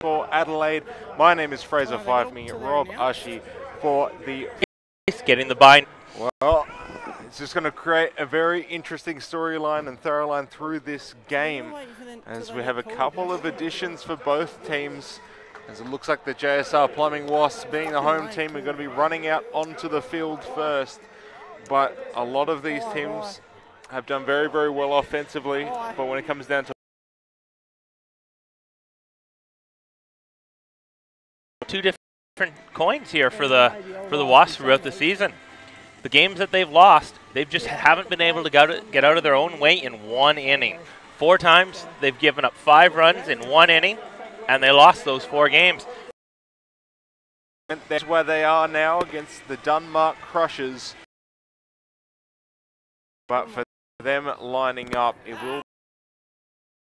Baseball Adelaide. My name is Fraser Five, me Rob Ushie for the... Getting the bind. Well, it's just going to create a very interesting storyline and thorough line through this game, as we have a couple of additions for both teams. As it looks like the JSR Plumbing Wasps, being the home team, are going to be running out onto the field first. But a lot of these teams have done very, very well offensively. But when it comes down to two different coins here for the Wasps throughout the season. The games that they've lost, they've just haven't been able to get out of their own way in one inning. 4 times they've given up 5 runs in 1 inning, and they lost those 4 games. And that's where they are now against the Denmark Crushers. But for them lining up, it will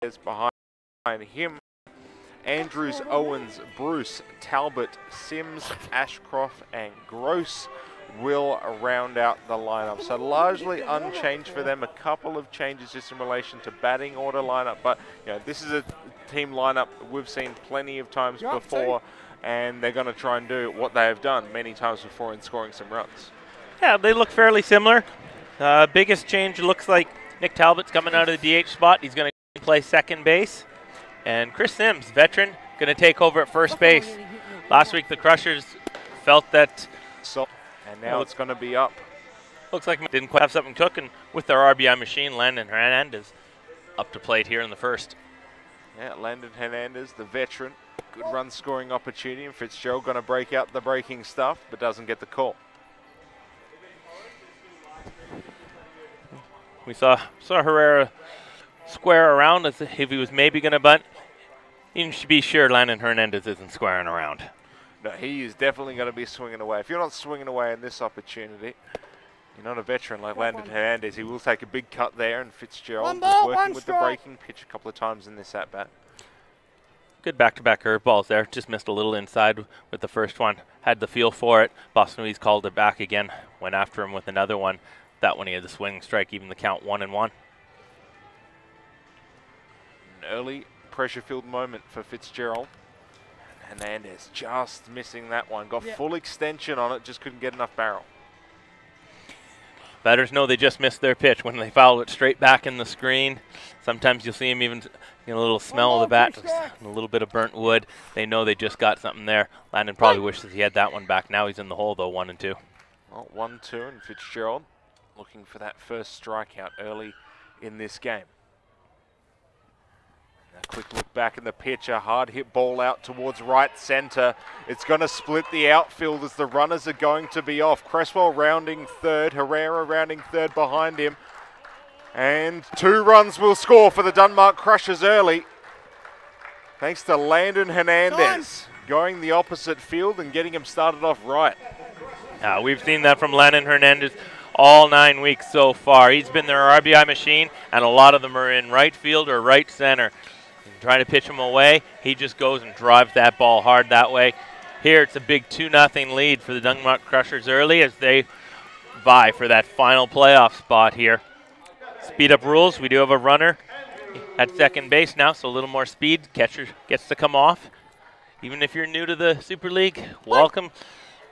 be behind him. Andrews, Owens, Bruce, Talbot, Sims, Ashcroft, and Gross will round out the lineup. So largely unchanged for them. A couple of changes just in relation to batting order lineup, but you know, this is a team lineup we've seen plenty of times before, and they're going to try and do what they have done many times before in scoring some runs. Yeah, they look fairly similar. Biggest change looks like Nick Talbot's coming out of the DH spot. He's going to play second base. And Chris Sims, veteran, going to take over at first base. Last week the Crushers felt that... And now it's going to be up. Looks like didn't quite have something cooking with their RBI machine. Landon Hernandez up to plate here in the first. Yeah, Landon Hernandez, the veteran. Good run scoring opportunity. And Fitzgerald going to break out the breaking stuff, but doesn't get the call. We saw Herrera square around as if he was maybe going to bunt. You should be sure Landon Hernandez isn't squaring around. No, he is definitely going to be swinging away. If you're not swinging away in this opportunity, you're not a veteran like Landon Hernandez. He will take a big cut there, and Fitzgerald was working with the breaking pitch a couple of times in this at-bat. Good back-to-back curveballs there. Just missed a little inside with the first one. Had the feel for it. Boston Louise called it back again. Went after him with another one. That one he had the swing strike, even the count 1-1. An early pressure-filled moment for Fitzgerald. Hernandez just missing that one. Got full extension on it, just couldn't get enough barrel. Batters know they just missed their pitch when they foul it straight back in the screen. Sometimes you'll see them even a little smell of the bat, a little bit of burnt wood. They know they just got something there. Landon probably wishes he had that one back. Now he's in the hole though, 1-2. Well, 1-2, and Fitzgerald looking for that first strikeout early in this game. A quick look back in the pitch, a hard hit ball out towards right center. It's going to split the outfield as the runners are going to be off. Cresswell rounding third, Herrera rounding third behind him. And 2 runs will score for the Denmark Crushers early. Thanks to Landon Hernandez going the opposite field and getting him started off right. We've seen that from Landon Hernandez all 9 weeks so far. He's been their RBI machine, and a lot of them are in right field or right center. Trying to pitch him away, he just goes and drives that ball hard that way. Here it's a big 2-0 lead for the Denmark Crushers early as they vie for that final playoff spot here. Speed up rules, we do have a runner at second base now, so a little more speed. Catcher gets to come off. Even if you're new to the Super League, welcome.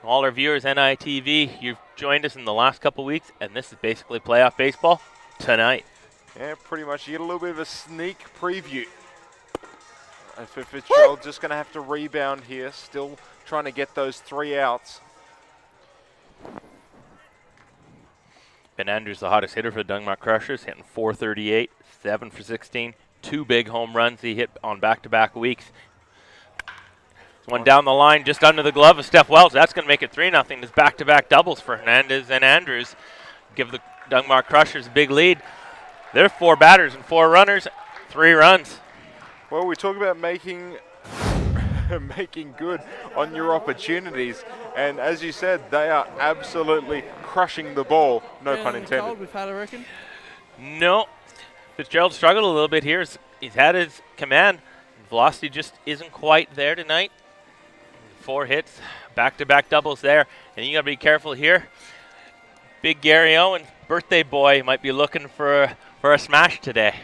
All our viewers, NITV, you've joined us in the last couple weeks, and this is basically playoff baseball tonight. Yeah, pretty much. You get a little bit of a sneak preview. For Fitzgerald, just going to have to rebound here, still trying to get those 3 outs. Ben Andrews, the hottest hitter for the Denmark Crushers, hitting .438, 7 for 16, 2 big home runs he hit on back-to-back weeks. One down the line, just under the glove of Steph Wells. That's going to make it 3-0. There's back-to-back doubles for Hernandez and Andrews. Give the Denmark Crushers a big lead. They're 4 batters and 4 runners, 3 runs. Well, we talk about making good on your opportunities, and as you said, they are absolutely crushing the ball. No pun intended. We've had, I reckon. No, Fitzgerald struggled a little bit here. He's had his command. Velocity just isn't quite there tonight. 4 hits, back-to-back doubles there, and you got to be careful here. Big Gary Owens, birthday boy, might be looking for a smash today.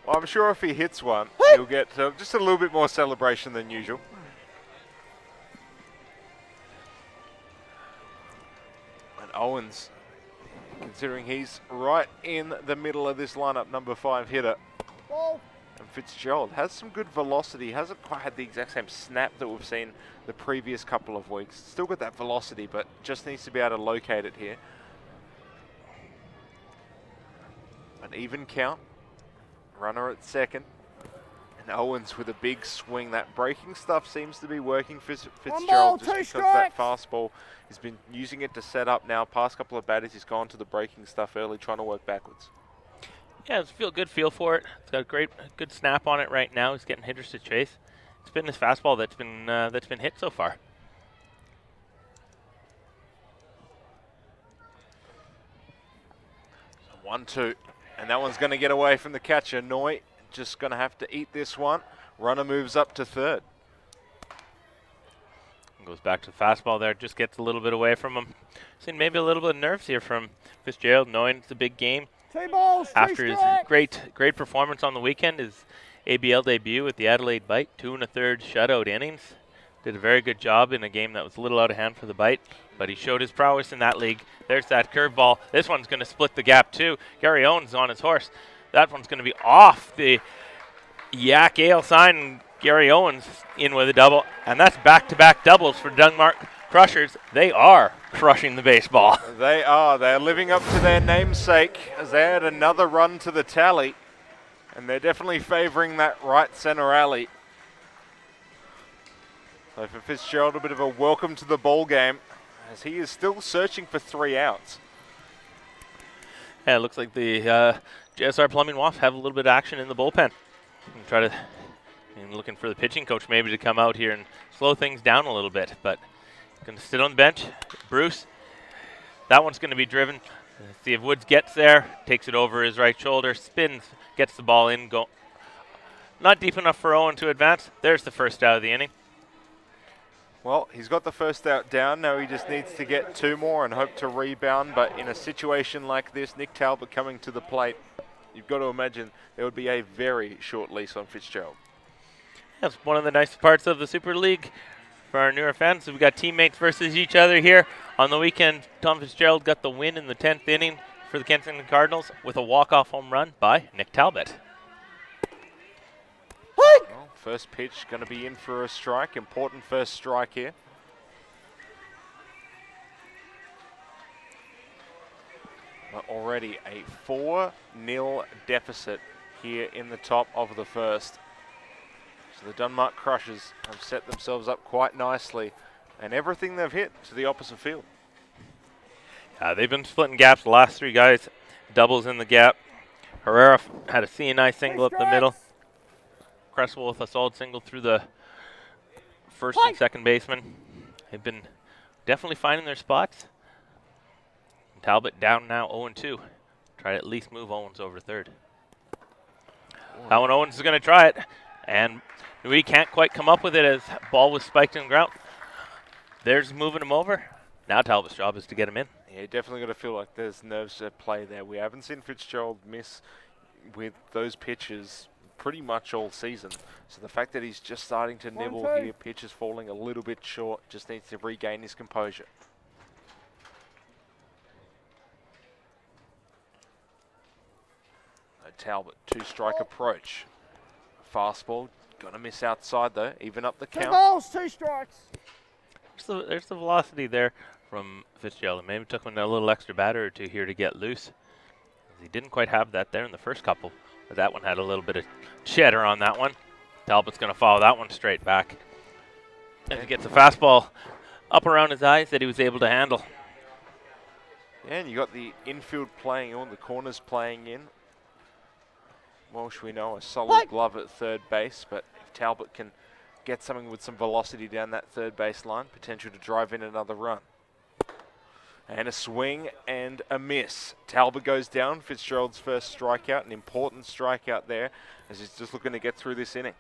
Well, I'm sure if he hits one, he'll get just a little bit more celebration than usual. And Owens, considering he's right in the middle of this lineup, number 5 hitter. And Fitzgerald has some good velocity. Hasn't quite had the exact same snap that we've seen the previous couple of weeks. Still got that velocity, but just needs to be able to locate it here. An even count. Runner at second. And Owens with a big swing. That breaking stuff seems to be working for Fitzgerald just because that fastball, he's been using it to set up now. Past couple of batters, he's gone to the breaking stuff early, trying to work backwards. Yeah, it's a good feel for it. It's got a good snap on it right now. He's getting hitters to chase. It's been his fastball that's been hit so far. So 1-2, and that one's going to get away from the catcher. Noy just going to have to eat this one. Runner moves up to third. Goes back to the fastball there. Just gets a little bit away from him. Seen maybe a little bit of nerves here from Fitzgerald, knowing it's a big game. After his great performance on the weekend, his ABL debut with the Adelaide Bite, 2 1/3 shutout innings. Did a very good job in a game that was a little out of hand for the Bite, but he showed his prowess in that league. There's that curveball. This one's going to split the gap too. Gary Owens on his horse. That one's going to be off the Yak Ale sign, and Gary Owens in with a double, and that's back-to-back doubles for Denmark Crushers. They are crushing the baseball. They are. They're living up to their namesake as they add another run to the tally. And they're definitely favoring that right center alley. So for Fitzgerald, a bit of a welcome to the ball game as he is still searching for 3 outs. Yeah, it looks like the JSR Plumbing Wasps have a little bit of action in the bullpen. Looking for the pitching coach maybe to come out here and slow things down a little bit, but going to sit on the bench. Bruce, that one's going to be driven. Let's see if Woods gets there, takes it over his right shoulder, spins, gets the ball in. Not deep enough for Owen to advance. There's the first out of the inning. Well, he's got the first out down. Now he just needs to get 2 more and hope to rebound. But in a situation like this, Nick Talbot coming to the plate, you've got to imagine there would be a very short lease on Fitzgerald. That's one of the nice parts of the Super League for our newer fans. So we've got teammates versus each other here. On the weekend, Tom Fitzgerald got the win in the 10th inning for the Kensington Cardinals with a walk-off home run by Nick Talbot. Well, first pitch going to be in for a strike. Important first strike here. But already a 4-0 deficit here in the top of the first. So the Denmark Crushers have set themselves up quite nicely, and everything they've hit to the opposite field. They've been splitting gaps. The last 3 guys, doubles in the gap. Herrera had a CNI single up the middle. Cresswell with a solid single through the first and second baseman. They've been definitely finding their spots. Talbot down now 0-2. Try to at least move Owens over third. That one Owens is going to try it, and we can't quite come up with it as ball was spiked in the ground. There's moving him over. Now Talbot's job is to get him in. Yeah, definitely got to feel like there's nerves at play there. We haven't seen Fitzgerald miss with those pitches pretty much all season. So the fact that he's just starting to nibble here, pitches falling a little bit short, just needs to regain his composure. Talbot, 2-strike approach. Fastball, gonna miss outside though, even up the count. 2 balls, 2 strikes. There's the velocity there from Fitzgerald. Maybe took him a little extra batter or 2 here to get loose. He didn't quite have that there in the first couple, but that one had a little bit of cheddar on that one. Talbot's gonna follow that one straight back. As he gets a fastball up around his eyes that he was able to handle. Yeah, and you got the infield playing on, the corners playing in. Walsh, we know, a solid glove at third base, but if Talbot can get something with some velocity down that third base line, potential to drive in another run. And a swing and a miss. Talbot goes down, Fitzgerald's first strikeout, an important strikeout there, as he's just looking to get through this inning.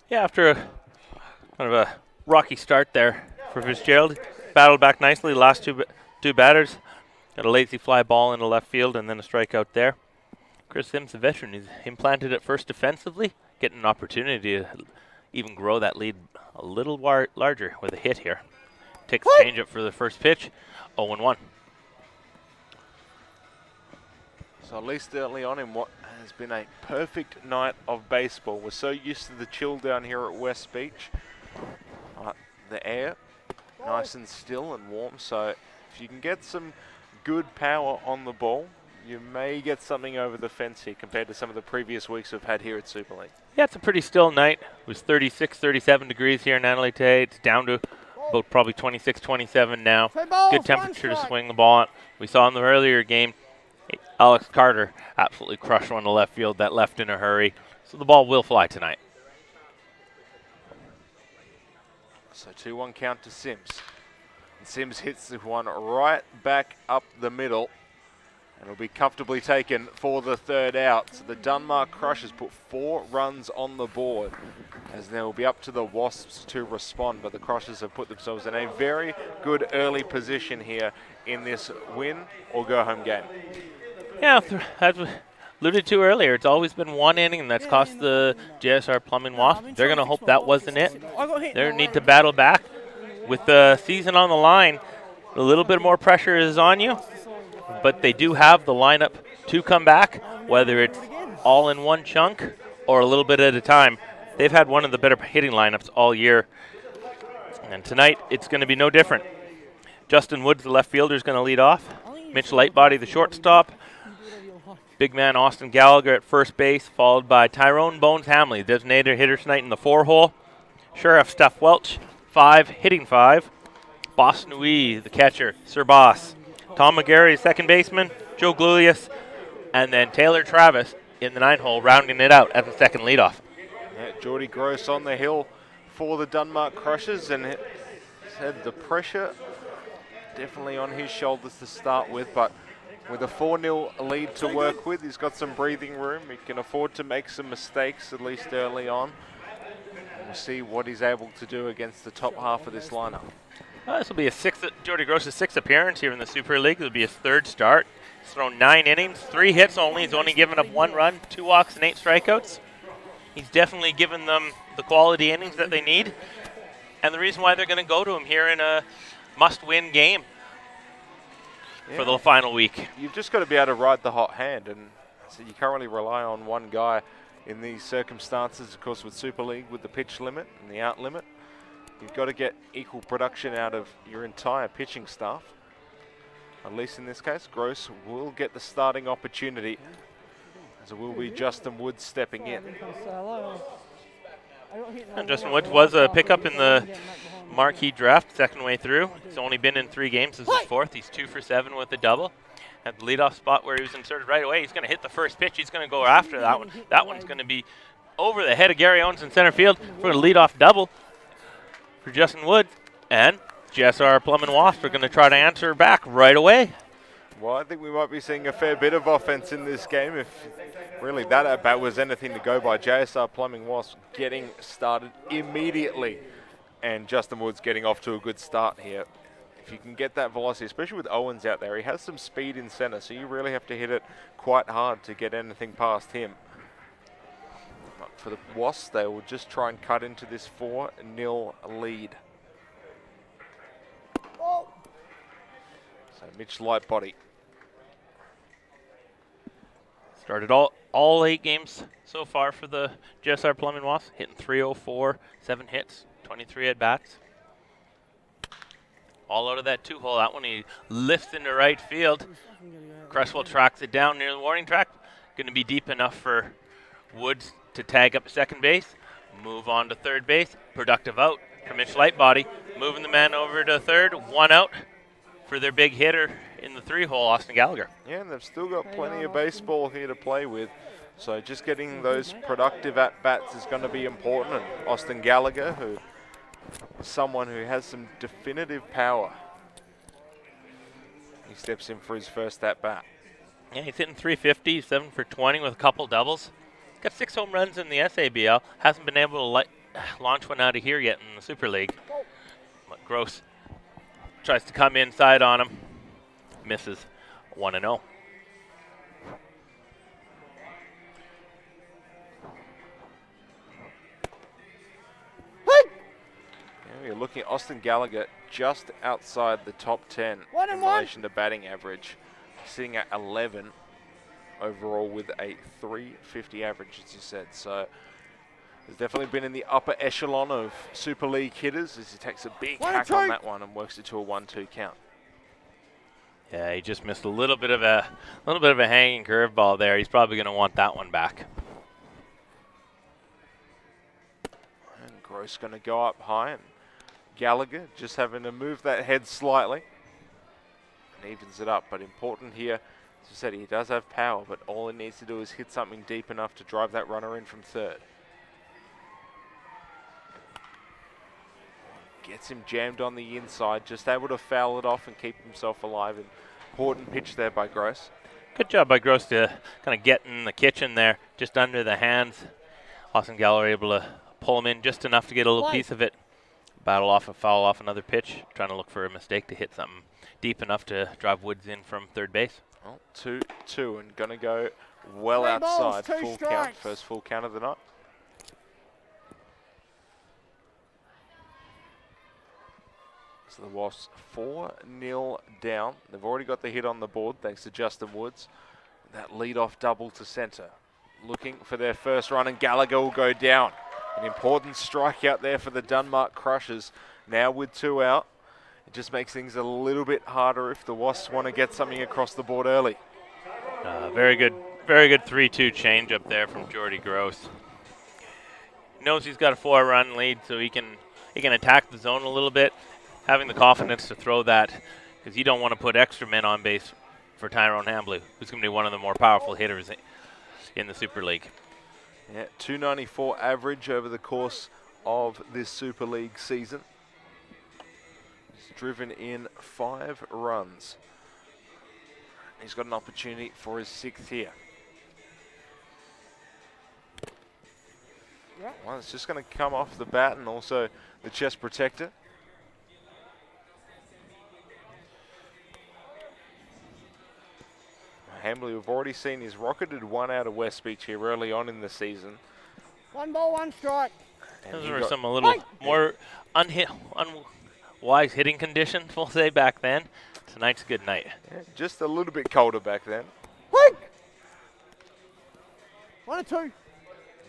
Yeah, after a kind of a rocky start there for Fitzgerald, battled back nicely. Last two batters, got a lazy fly ball into left field and then a strikeout there. Chris Sims, the veteran, is implanted at first defensively, getting an opportunity to even grow that lead a little larger with a hit here. Takes the changeup for the first pitch, 0-1. So at least early on in what has been a perfect night of baseball. We're so used to the chill down here at West Beach. The air, nice and still and warm, so if you can get some good power on the ball, you may get something over the fence here compared to some of the previous weeks we've had here at Super League. Yeah, it's a pretty still night. It was 36, 37 degrees here in Adelaide today. It's down to about probably 26, 27 now. Good temperature to swing the ball on. We saw in the earlier game, Alex Carter absolutely crushed one to left field that left in a hurry. So the ball will fly tonight. So 2-1 count to Sims. And Sims hits the one right back up the middle. And will be comfortably taken for the third out. So the Dunmark Crushers put 4 runs on the board, as they will be up to the Wasps to respond. But the Crushers have put themselves in a very good early position here in this win or go home game. Yeah, as we alluded to earlier, it's always been one inning, and that's cost the JSR Plumbing Wasps. They're going to hope that wasn't it. They need to battle back. With the season on the line, a little bit more pressure is on you. But they do have the lineup to come back, whether it's all in one chunk or a little bit at a time. They've had one of the better hitting lineups all year. And tonight, it's going to be no different. Justin Woods, the left fielder, is going to lead off. Mitch Lightbody, the shortstop. Big man Austin Gallagher at first base, followed by Tyrone Bones Hamley, designated hitter tonight in the 4-hole. Sheriff Steph Welch, 5, hitting 5. Boss Nui, the catcher, Sir Boss. Tom McGarry, second baseman, Joe Glulius, and then Taylor Travis in the 9-hole, rounding it out as the second leadoff. Yeah, Geordie Gross on the hill for the Dunmark Crushers, and said the pressure definitely on his shoulders to start with, but with a 4-0 lead to work with, he's got some breathing room. He can afford to make some mistakes, at least early on. We'll see what he's able to do against the top half of this lineup. This will be Geordie Gross's 6th appearance here in the Super League. It will be his 3rd start. He's thrown 9 innings, 3 hits only. He's only given up 1 run, 2 walks, and 8 strikeouts. He's definitely given them the quality innings that they need. And the reason why they're going to go to him here in a must-win game for the final week. You've just got to be able to ride the hot hand, and so you can't really rely on one guy in these circumstances. Of course, with Super League, with the pitch limit and the out limit, you've got to get equal production out of your entire pitching staff. At least in this case, Gross will get the starting opportunity, as it will be Justin Woods stepping in. And Justin Woods was a pickup in the marquee draft, second way through. He's only been in 3 games. This is his 4th. He's 2 for 7 with a double. At the leadoff spot where he was inserted right away, he's going to hit the first pitch. He's going to go after that one. That one's going to be over the head of Gary Owens in center field for a leadoff double for Justin Woods. And JSR Plumbing Wasps are going to try to answer back right away. Well, I think we might be seeing a fair bit of offense in this game if really that at-bat was anything to go by. JSR Plumbing Wasps getting started immediately, and Justin Woods getting off to a good start here. If you can get that velocity, especially with Owens out there, he has some speed in center, so you really have to hit it quite hard to get anything past him. But for the Wasps, they will just try and cut into this 4-0 lead. So Mitch Lightbody. Started all 8 games so far for the JSR Plumbing Wasps, hitting .304, 7 hits, 23 at-bats. All out of that 2-hole. That one he lifts into right field. Cresswell tracks it down near the warning track. Going to be deep enough for Woods to tag up second base, move on to third base. Productive out for Mitch Lightbody. Moving the man over to third. 1 out for their big hitter in the 3-hole, Austin Gallagher. Yeah, and they've still got plenty of baseball here to play with. So just getting those productive at-bats is going to be important. And Austin Gallagher, who is someone who has some definitive power. He steps in for his first at-bat. Yeah, he's hitting .350, 7 for 20 with a couple doubles. Got 6 home runs in the SABL. Hasn't been able to launch one out of here yet in the Super League. But Gross tries to come inside on him. Misses 1-0. looking at Austin Gallagher just outside the top 10 in relation to batting average, sitting at 11 overall with a 350 average, as you said. So has definitely been in the upper echelon of Super League hitters as he takes a big hack on that one and works it to a 1-2 count. Yeah, he just missed a little bit of a hanging curveball there. He's probably going to want that one back. And Gross going to go up high, and Gallagher just having to move that head slightly and evens it up. But important here, as I said, he does have power, but all he needs to do is hit something deep enough to drive that runner in from third. Gets him jammed on the inside, just able to foul it off and keep himself alive. Important pitch there by Gross. Good job by Gross to kind of get in the kitchen there, just under the hands. Austin Gallagher able to pull him in just enough to get a little piece of it. Battle off and foul off another pitch, trying to look for a mistake to hit something deep enough to drive Woods in from third base. Well, 2-2 and going to go well outside. Full count, first full count of the night. So the Wasps 4-0 down. They've already got the hit on the board thanks to Justin Woods. That lead-off double to centre. Looking for their first run, and Gallagher will go down. An important strikeout there for the Denmark Crushers. Now with 2 out, it just makes things a little bit harder if the Wasps want to get something across the board early. Very good 3-2 change up there from Jordy Gross. He knows he's got a 4-run lead, so he can attack the zone a little bit. Having the confidence to throw that, because you don't want to put extra men on base for Tyrone Hambley, who's going to be one of the more powerful hitters in the Super League. Yeah, 294 average over the course of this Super League season. He's driven in 5 runs. He's got an opportunity for his 6th here. Well, it's just going to come off the bat and also the chest protector. Hambley, we've already seen he's rocketed 1 out of West Beach here early on in the season. 1 ball, 1 strike. Those were some a little more unwise hitting conditions, we'll say, back then. Tonight's a good night. Yeah, just a little bit colder back then. 1-2.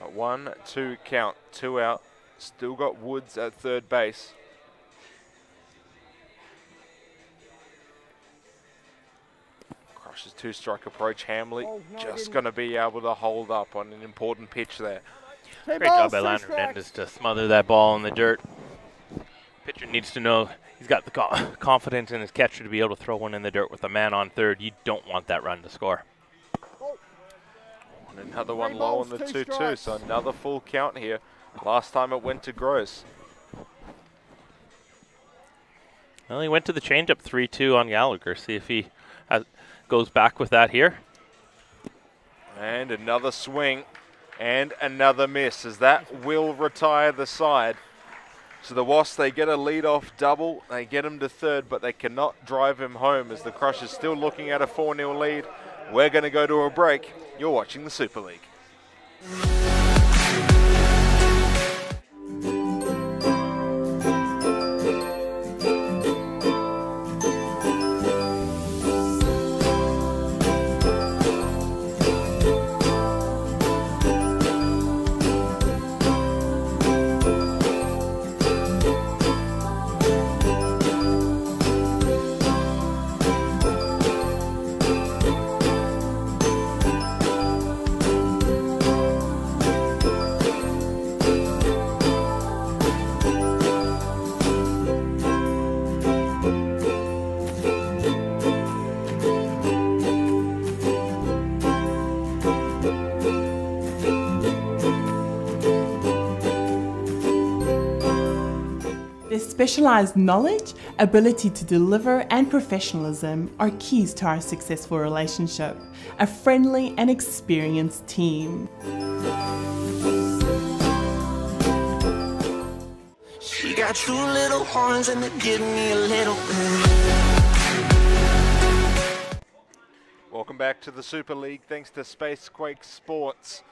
A 1-2 count, 2 out. Still got Woods at third base. Crushes 2-strike approach. Hambley just going to be able to hold up on an important pitch there. Great job by Landon Hernandez to smother that ball in the dirt. Pitcher needs to know he's got the confidence in his catcher to be able to throw one in the dirt with a man on third. You don't want that run to score. And another one low on the 2-2, so another full count here. Last time it went to Gross. Well, he went to the changeup 3-2 on Gallagher. See if he goes back with that here. And another swing and another miss, as that will retire the side. So the Wasps, they get a lead-off double. They get him to third, but they cannot drive him home as the Crushers still looking at a 4-0 lead. We're going to go to a break. You're watching the Super League. Specialized knowledge, ability to deliver, and professionalism are keys to our successful relationship. A friendly and experienced team. She got 2 little horns and they give me a little bit. Welcome back to the Super League, thanks to Spacequake Sports.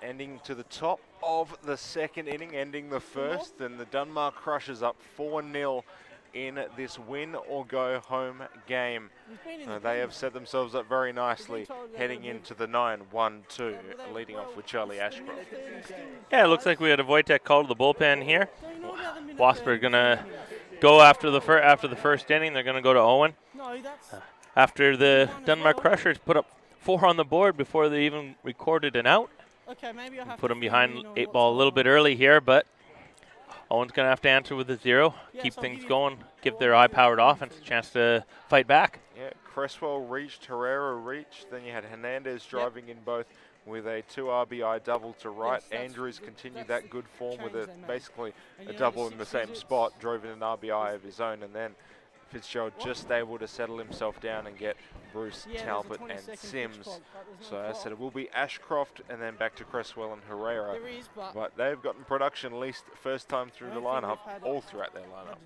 ending to the top of the second inning, ending the first, and the Dunmar Crushers up 4-0 in this win or go home game. They have set themselves up very nicely heading into the 9-1-2, leading off with Charlie Ashcroft. Yeah, it looks like we had a Wojtek call to the bullpen here. Wasps are going to go after the first inning. They're going to go to Owen. After the Dunmar Crushers put up 4 on the board before they even recorded an out. Put them behind 8 ball a little bit early here, but Owen's going to have to answer with a 0, keep things going, give their high-powered offense a chance to fight back. Yeah, Cresswell reached, Herrera reached, then you had Hernandez driving in both with a 2 RBI double to right. Andrews continued that good form with basically a double in the same spot, drove in an RBI of his own, and then Fitzgerald just able to settle himself down and get Bruce, Talbot and Sims. So as I said, it will be Ashcroft and then back to Cresswell and Herrera. But they've gotten production at least first time through the lineup, all throughout their lineup.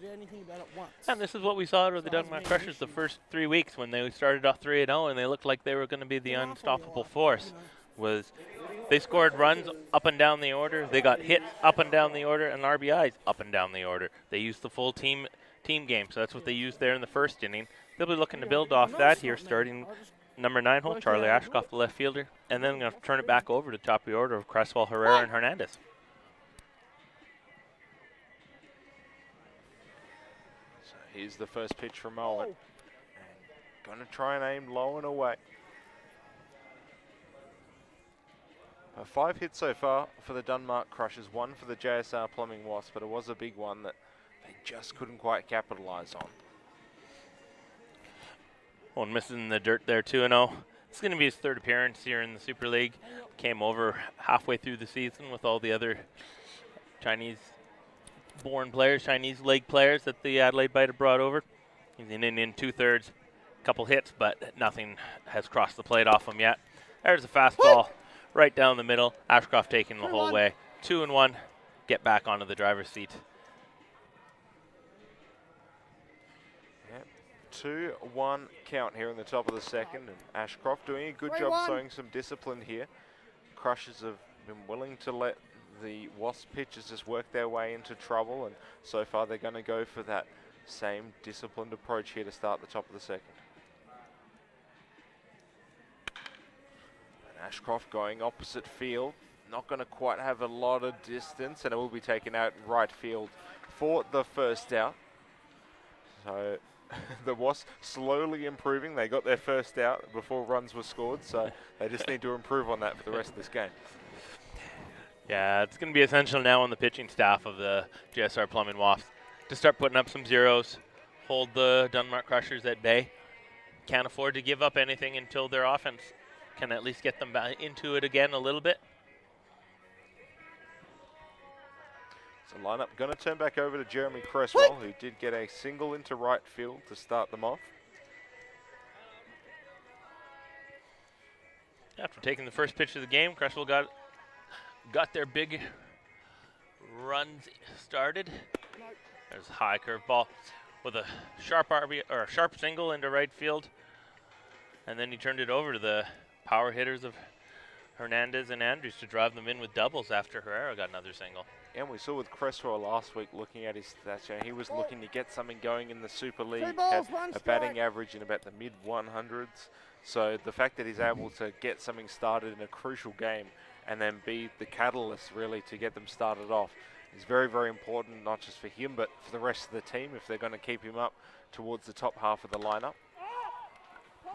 And this is what we saw out of the Dunmar Crushers the first 3 weeks when they started off 3-0 and they looked like they were going to be the unstoppable force. They scored runs up and down the order, they got hit up and down the order, and RBIs up and down the order. They used the full team game, so that's what they used there in the first inning. They'll be looking to build off that here, starting number 9 hole, Charlie Ashcroft, the left fielder, and then going to turn it back over to top of the order of Cresswell, Herrera, and Hernandez. So here's the first pitch from Owen. Going to try and aim low and away. 5 hits so far for the Dunmar Crushers, 1 for the JSR Plumbing Wasps, but it was a big one that they just couldn't quite capitalize on. One missing in the dirt there, 2-0. It's going to be his 3rd appearance here in the Super League. Came over halfway through the season with all the other Chinese-born players, Chinese league players that the Adelaide Bite have brought over. He's in 2/3, a couple hits, but nothing has crossed the plate off him yet. There's a fastball right down the middle. Ashcroft taking the whole way. 2-1, get back onto the driver's seat. 2-1 count here in the top of the second, and Ashcroft doing a good job showing some discipline here. Crushers have been willing to let the Wasp pitchers just work their way into trouble, and so far they're going to go for that same disciplined approach here to start the top of the second. And Ashcroft going opposite field, not going to quite have a lot of distance, and it will be taken out in right field for the first out. So the Wasps slowly improving. They got their first out before runs were scored, so they just need to improve on that for the rest of this game. Yeah, it's going to be essential now on the pitching staff of the JSR Plumbing Wasps to start putting up some zeros, hold the Dunmar Crushers at bay. Can't afford to give up anything until their offense can at least get them back into it again a little bit. So lineup going to turn back over to Jeremy Cresswell, who did get a single into right field to start them off. After taking the first pitch of the game, Cresswell got their big runs started. There's a high curveball with a sharp single into right field, and then he turned it over to the power hitters of Hernandez and Andrews to drive them in with doubles after Herrera got another single. And we saw with Cresswell last week, looking at his stats, he was looking to get something going in the Super League, had a batting average in about the mid-100s. So the fact that he's able to get something started in a crucial game and then be the catalyst really to get them started off is very, very important, not just for him, but for the rest of the team if they're going to keep him up towards the top half of the lineup.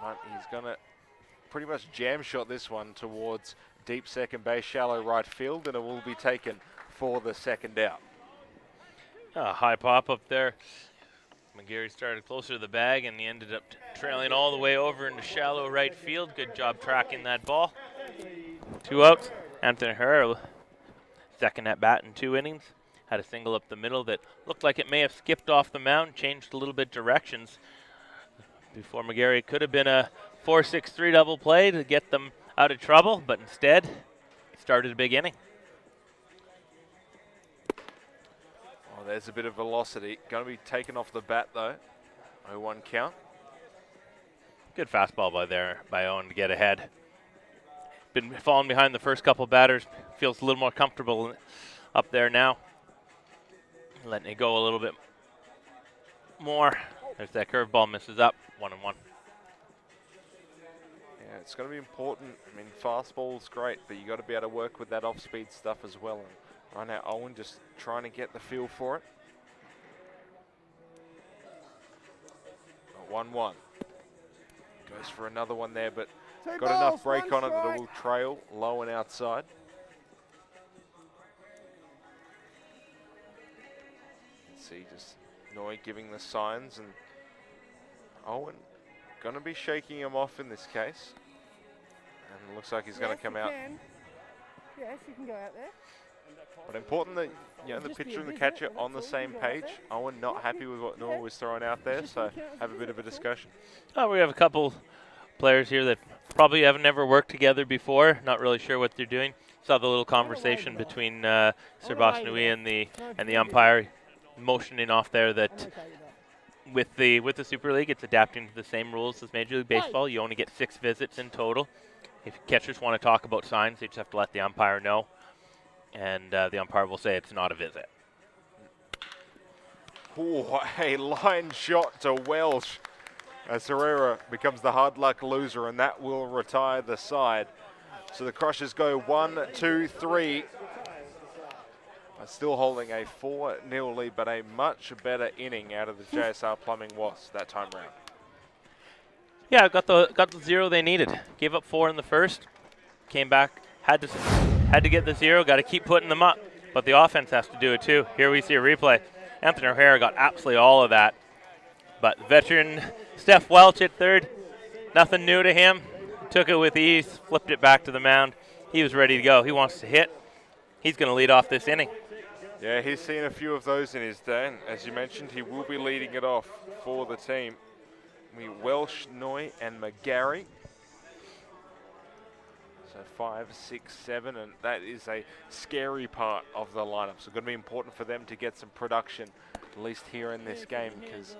But he's going to pretty much jam shot this one towards deep second base, shallow right field, and it will be taken for the second out. A high pop up there. McGarry started closer to the bag and he ended up trailing all the way over into shallow right field. Good job tracking that ball. 2 outs. Anthony Herrera, second at bat in 2 innings. Had a single up the middle that looked like it may have skipped off the mound, changed a little bit directions. Before McGarry could have been a 4-6-3 double play to get them out of trouble, but instead he started a big inning. There's a bit of velocity. Going to be taken off the bat, though. 0-1 count. Good fastball by Owen to get ahead. been falling behind the first couple batters. Feels a little more comfortable up there now. Letting it go a little bit more. There's that curveball, misses up, 1-1. Yeah, it's going to be important. I mean, fastball's great, but you got to be able to work with that off-speed stuff as well. And right now, Owen just trying to get the feel for it. 1-1. Goes for another one there, but got enough break on it that it will trail low and outside. See, just Noy giving the signs, and Owen going to be shaking him off in this case. And it looks like he's going to come out. Yes, you can go out there. But important that the pitcher and the catcher on the same page. Owen not happy with what Noy was throwing out there, so have a bit of a discussion. Oh, we have a couple players here that probably have never worked together before. Not really sure what they're doing. Saw the little conversation between Serbas Nui and the umpire, motioning off there that with the Super League, it's adapting to the same rules as Major League Baseball. You only get 6 visits in total. If catchers want to talk about signs, they just have to let the umpire know, and the umpire will say it's not a visit. Oh, a line shot to Welsh as Herrera becomes the hard luck loser, and that will retire the side. So the Crushers go 1, 2, 3. Still holding a 4-0 lead, but a much better inning out of the JSR Plumbing Wasps that time round. Yeah, got the 0 they needed. Gave up 4 in the first, came back, had to get the 0, got to keep putting them up, but the offense has to do it too. Here we see a replay. Anthony O'Hara got absolutely all of that, but veteran Steph Welch at third, nothing new to him. Took it with ease, flipped it back to the mound. He was ready to go. He wants to hit. He's going to lead off this inning. Yeah, he's seen a few of those in his day, and as you mentioned, he will be leading it off for the team. We Welsh, Noy, and McGarry. So 5, 6, 7, and that is a scary part of the lineup. So going to be important for them to get some production, at least here in this game, because,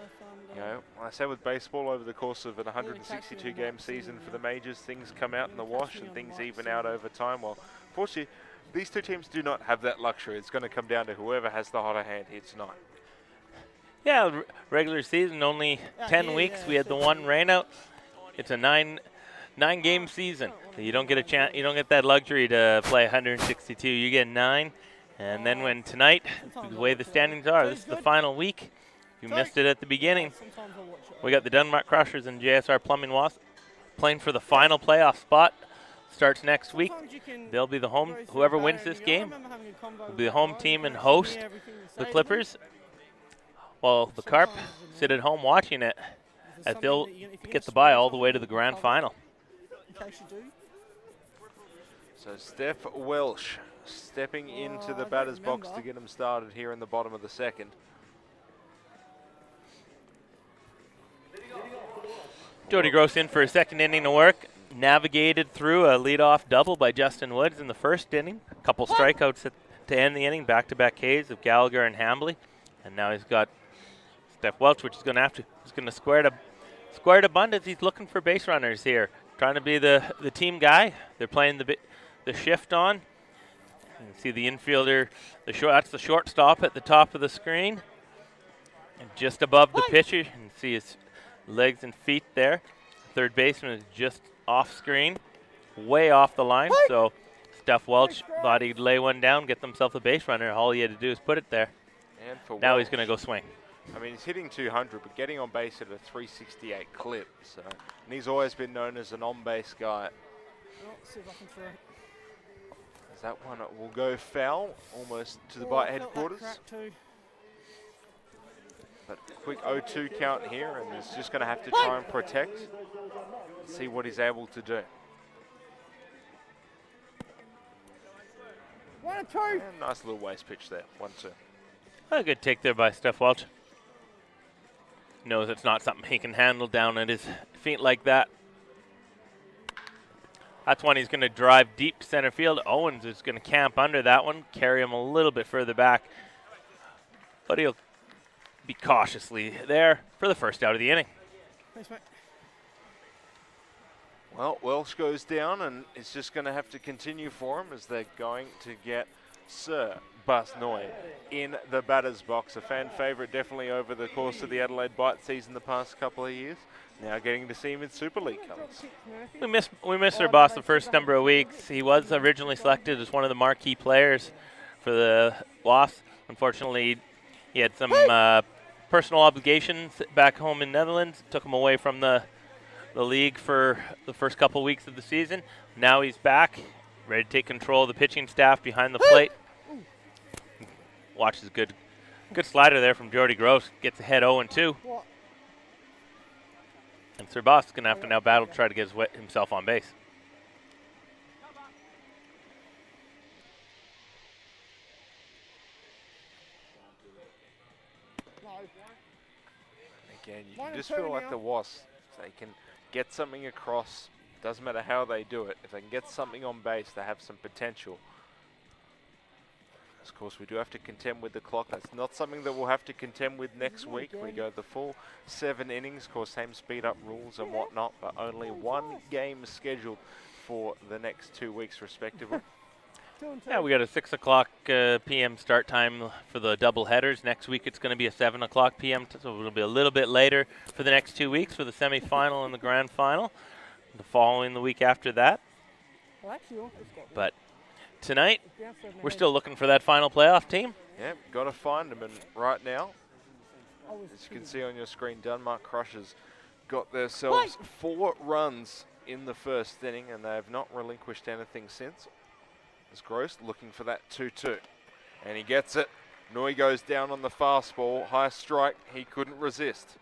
like I said, with baseball, over the course of an 162-game season for the majors, things come out in the wash and things even out over time. Well, unfortunately, these two teams do not have that luxury. It's going to come down to whoever has the hotter hand here tonight. Yeah, regular season, only 10 weeks. We had the one rain out. It's a nine-game season. You don't get a chance. You don't get that luxury to play 162. You get 9, and then when tonight, the way the standings are, this is the final week. If you missed it at the beginning, we got the Denmark Crushers and JSR Plumbing Wasps playing for the final playoff spot. Starts next week. They'll be the home. Whoever wins this game will be the home team and host the Clippers. While the Carp sit at home watching it, as they'll get the bye all the way to the grand final. So Steph Welsh stepping into the batter's box to get him started here in the bottom of the second. Jody Gross in for a second inning of work. Navigated through a leadoff double by Justin Woods in the first inning. A couple strikeouts to end the inning, back-to-back Ks of Gallagher and Hambly. And now he's got Steph Welch, which is going to have to, he's going to square it abundance. He's looking for base runners here, trying to be the team guy. They're playing the shift on. You can see the infielder, that's the shortstop at the top of the screen. And just above the pitcher, you can see his legs and feet there. Third baseman is just off screen, way off the line. So Steph Welch thought he'd lay one down, get himself a base runner. All he had to do is put it there. And for now Welch, he's going to go swing. I mean, he's hitting 200, but getting on base at a 368 clip. So, and he's always been known as an on-base guy. As that one will go foul, almost to the bite headquarters. But quick 0-2 count here, and he's just going to have to try and protect, see what he's able to do. 1-2. And nice little waste pitch there, 1-2. A good take there by Steph Welch. Knows it's not something he can handle down at his feet like that. That's one he's going to drive deep to center field. Owens is going to camp under that one, carry him a little bit further back. But he'll be cautiously there for the first out of the inning. Thanks, mate. Well, Welsh goes down, and it's just going to have to continue for him as they're going to get Sir Basnoy in the batter's box. A fan favourite definitely over the course of the Adelaide Bite season the past couple of years. Now getting to see him in Super League colours. We miss Sir Boss the first number of weeks. He was originally selected as one of the marquee players for the Wasps. Unfortunately, he had some personal obligations back home in Netherlands. Took him away from the league for the first couple of weeks of the season. Now he's back, ready to take control of the pitching staff behind the plate. Watches good slider there from Jordy Gross. Gets ahead 0-2. And Sir Boss is going to have to now battle to try to get himself on base. Again, you can just feel like the Wasps, they can get something across. Doesn't matter how they do it. If they can get something on base, they have some potential. Of course, we do have to contend with the clock. That's not something that we'll have to contend with next week. We go the full 7 innings. Of course, same speed up rules and whatnot, but only 1 game scheduled for the next 2 weeks, respectively. Yeah, we got a 6 o'clock p.m. start time for the double headers. Next week it's going to be a 7 o'clock p.m., so it'll be a little bit later for the next 2 weeks for the semifinal and the grand final. The following the week after that. But tonight, we're still looking for that final playoff team. Yeah, got to find them, and right now, as you can see on your screen, Denmark Crushers got themselves 4 runs in the first inning, and they have not relinquished anything since. As Gross looking for that 2-2, and he gets it. Nui goes down on the fastball, high strike, he couldn't resist.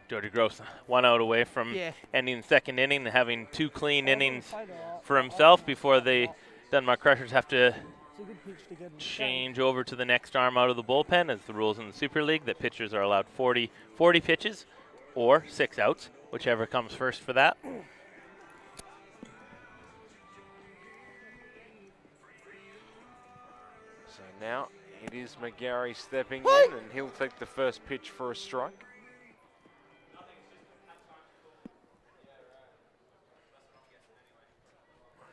Jordy Gross 1 out away from ending the second inning and having 2 clean innings for himself before the Denmark Crushers have to change over to the next arm out of the bullpen, as the rules in the Super League that pitchers are allowed 40 pitches or 6 outs, whichever comes first for that. So now it is McGarry stepping in, and he'll take the first pitch for a strike.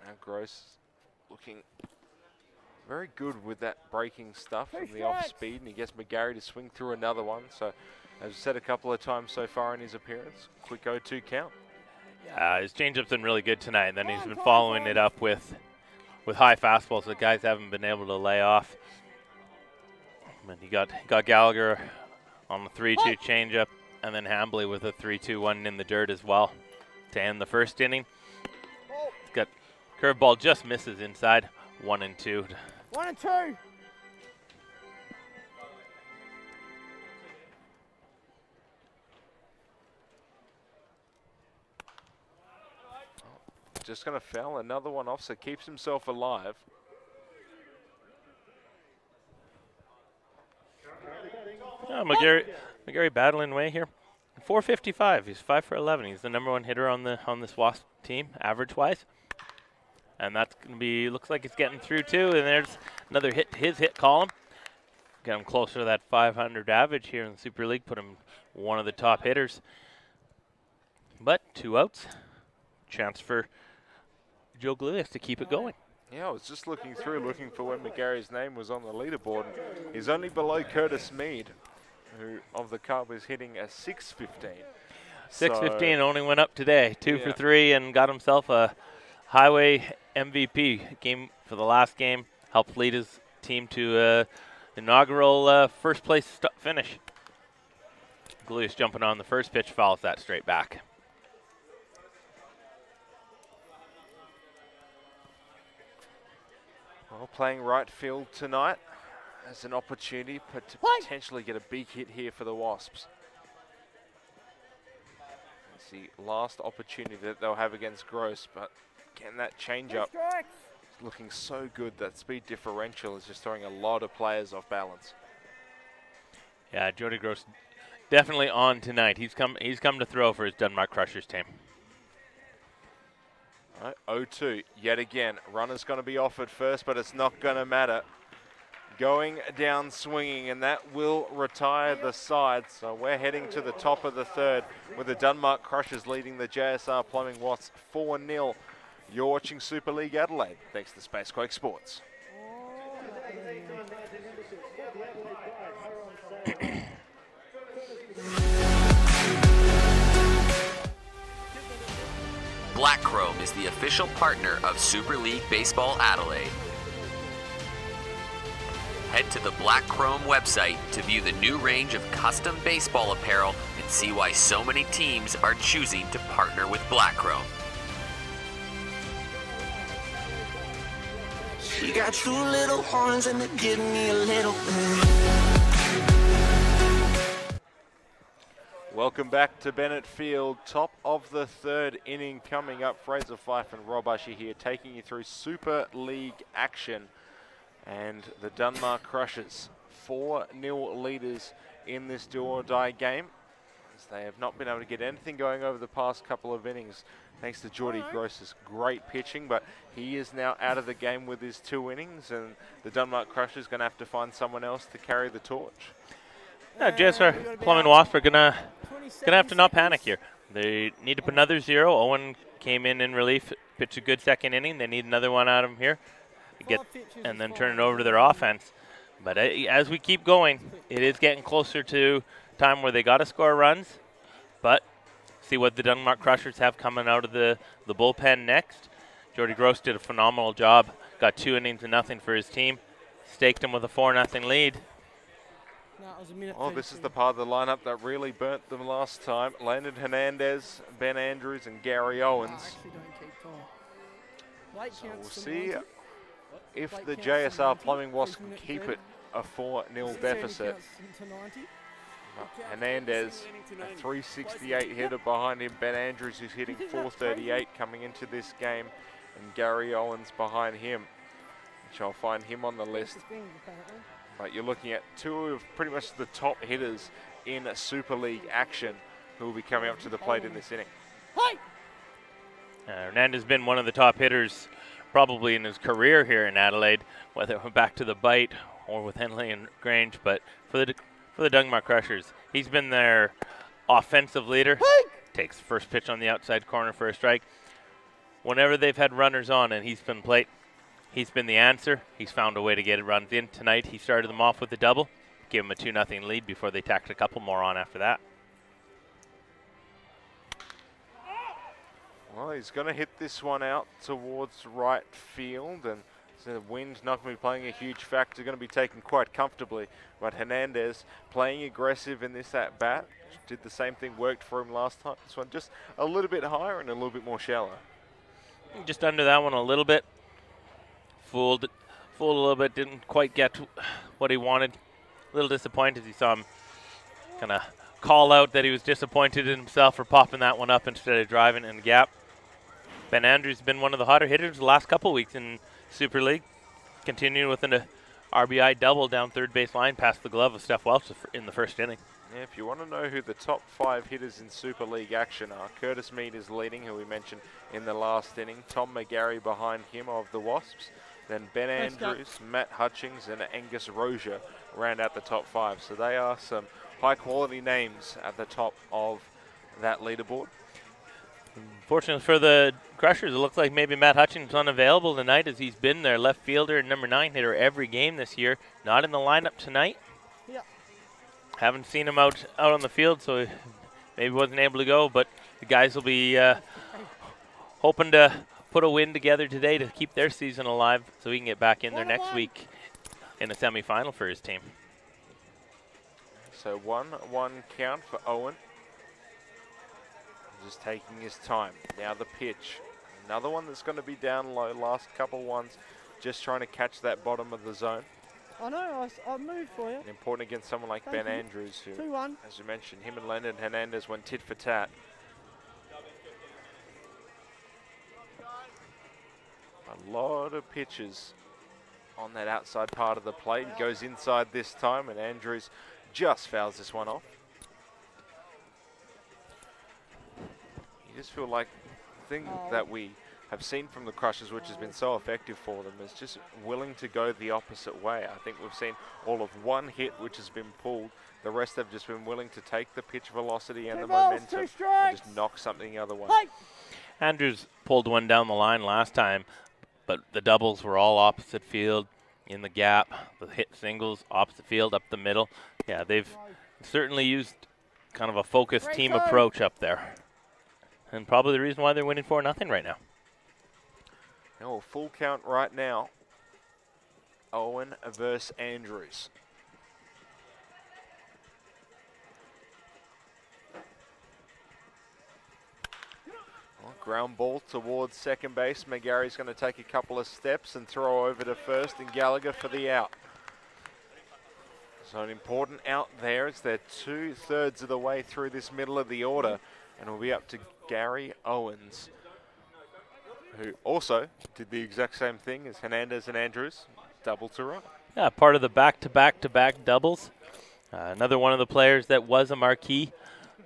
Now Gross looking very good with that breaking stuff from the off speed, and he gets McGarry to swing through another one. So, as I said a couple of times so far in his appearance, quick 0-2 count. His changeup's been really good tonight, and then he's been following it up with high fastballs that guys haven't been able to lay off. And he got Gallagher on the 3-2 changeup, and then Hambley with a 3-2-1 in the dirt as well to end the first inning. He's got curveball, just misses inside, 1-2. 1-2. Just going to foul another one off, so keeps himself alive. McGarry battling away here. 455. He's 5 for 11. He's the #1 hitter on this Wasp team, average-wise. And that's going to be, looks like it's getting through too. And there's another hit to his hit column. Get him closer to that 500 average here in the Super League. Put him one of the top hitters. But 2 outs. Chance for Joe Glias to keep it going. Yeah, I was just looking for when McGarry's name was on the leaderboard. He's only below Curtis Mead, who of the Cub is hitting a 615. 615 only went up today, 2 for 3, and got himself a highway MVP game for the last game. Helped lead his team to inaugural first place finish. Glias jumping on the first pitch, fouls that straight back. Well, playing right field tonight as an opportunity to potentially get a big hit here for the Wasps. It's the last opportunity that they'll have against Gross, but getting that changeup is looking so good. That speed differential is just throwing a lot of players off balance. Yeah, Jordy Gross definitely on tonight. He's come to throw for his Denmark Crushers team. All right, 0-2 yet again. Runner's going to be off at first, but it's not going to matter. going down swinging, and that will retire the side. So we're heading to the top of the third with the Denmark Crushers leading the JSR Plumbing Wasps 4-0. You're watching Super League Adelaide, thanks to Spacequake Sports. Black Chrome is the official partner of Super League Baseball Adelaide. Head to the Black Chrome website to view the new range of custom baseball apparel and see why so many teams are choosing to partner with Black Chrome. She got two little horns and they're giving me a little bit. Welcome back to Bennett Field. Top of the third inning coming up. Fraser Fife and Rob Usher here taking you through Super League action. And the Denmark Crushers 4-0 leaders in this do-or-die game, as they have not been able to get anything going over the past couple of innings thanks to Geordie Gross's great pitching, but he is now out of the game with his 2 innings, and the Denmark Crushers going to have to find someone else to carry the torch. JSR Plumbing Wasps are gonna have to not panic here. They need to put another 0. Owen came in relief, pitched a good second inning. They need another one out of him here, and then turn it over to their offense. But as we keep going, it is getting closer to time where they got to score runs. But see what the Denmark Crushers have coming out of the bullpen next. Geordie Gross did a phenomenal job. Got 2 innings to nothing for his team. Staked him with a 4-0 lead. Oh, this is the part of the lineup that really burnt them last time. Leonard Hernandez, Ben Andrews, and Gary Owens. So we'll see if the JSR Plumbing Wasps can keep it a 4-0 deficit. Hernandez, a 368 hitter behind him. Ben Andrews, who's hitting 438 coming into this game, and Gary Owens behind him, which I'll find him on the list. But you're looking at 2 of pretty much the top hitters in Super League action who will be coming up to the plate in this inning. Hernandez has been one of the top hitters probably in his career here in Adelaide, whether it went back to the bite or with Henley and Grange. But for the Denmark Crushers, he's been their offensive leader. Takes the first pitch on the outside corner for a strike. Whenever they've had runners on and he's been plate, he's been the answer. He's found a way to get it runs in. Tonight he started them off with a double, gave him a 2-0 lead before they tacked a couple more on after that. Well, he's going to hit this one out towards right field, and the wind's not going to be playing a huge factor, going to be taken quite comfortably. But Hernandez playing aggressive in this at-bat, did the same thing, worked for him last time. This one just a little bit higher and a little bit more shallow. Just under that one a little bit. Fooled a little bit, didn't quite get what he wanted. A little disappointed. He saw him kind of call out that he was disappointed in himself for popping that one up instead of driving in the gap. Ben Andrews has been one of the hotter hitters the last couple weeks in Super League. Continuing with an RBI double down third base line past the glove of Steph Welch in the first inning. Yeah, if you want to know who the top 5 hitters in Super League action are, Curtis Mead is leading, who we mentioned in the last inning. Tom McGarry behind him of the Wasps. Then Ben Andrews, Matt Hutchings, and Angus Rozier round out the top 5. So they are some high-quality names at the top of that leaderboard. Fortunately for the Crushers, it looks like maybe Matt Hutchings is unavailable tonight, as he's been their left fielder and number 9 hitter every game this year. Not in the lineup tonight. Yeah. Haven't seen him out on the field, so maybe wasn't able to go. But the guys will be hoping to put a win together today to keep their season alive, so he can get back in there next week in a semifinal for his team. So 1-1 count for Owen. Just taking his time. Now the pitch. Another one that's going to be down low. Last couple ones, just trying to catch that bottom of the zone. I know, I moved for you. And important against someone like Ben Andrews, who, 2-1. as you mentioned, him and Leonard Hernandez went tit for tat. A lot of pitches on that outside part of the plate. He goes inside this time, and Andrews just fouls this one off. You just feel like the thing that we have seen from the Crushers, which has been so effective for them, is just willing to go the opposite way. I think we've seen all of one hit which has been pulled. The rest have just been willing to take the pitch velocity and the momentum and just knock something the other way. Andrews pulled one down the line last time, but the doubles were all opposite field in the gap. The hit singles opposite field up the middle. Yeah, they've certainly used kind of a focused team approach up there. And probably the reason why they're winning 4-0 right now. Oh, full count right now. Owen versus Andrews. Well, ground ball towards second base. McGarry's going to take a couple of steps and throw over to first, and Gallagher for the out. So an important out there as they're 2/3 of the way through this middle of the order, and will be up to Gary Owens, who also did the exact same thing as Hernandez and Andrews, double to right. Yeah, part of the back-to-back-to-back doubles. Another one of the players that was a marquee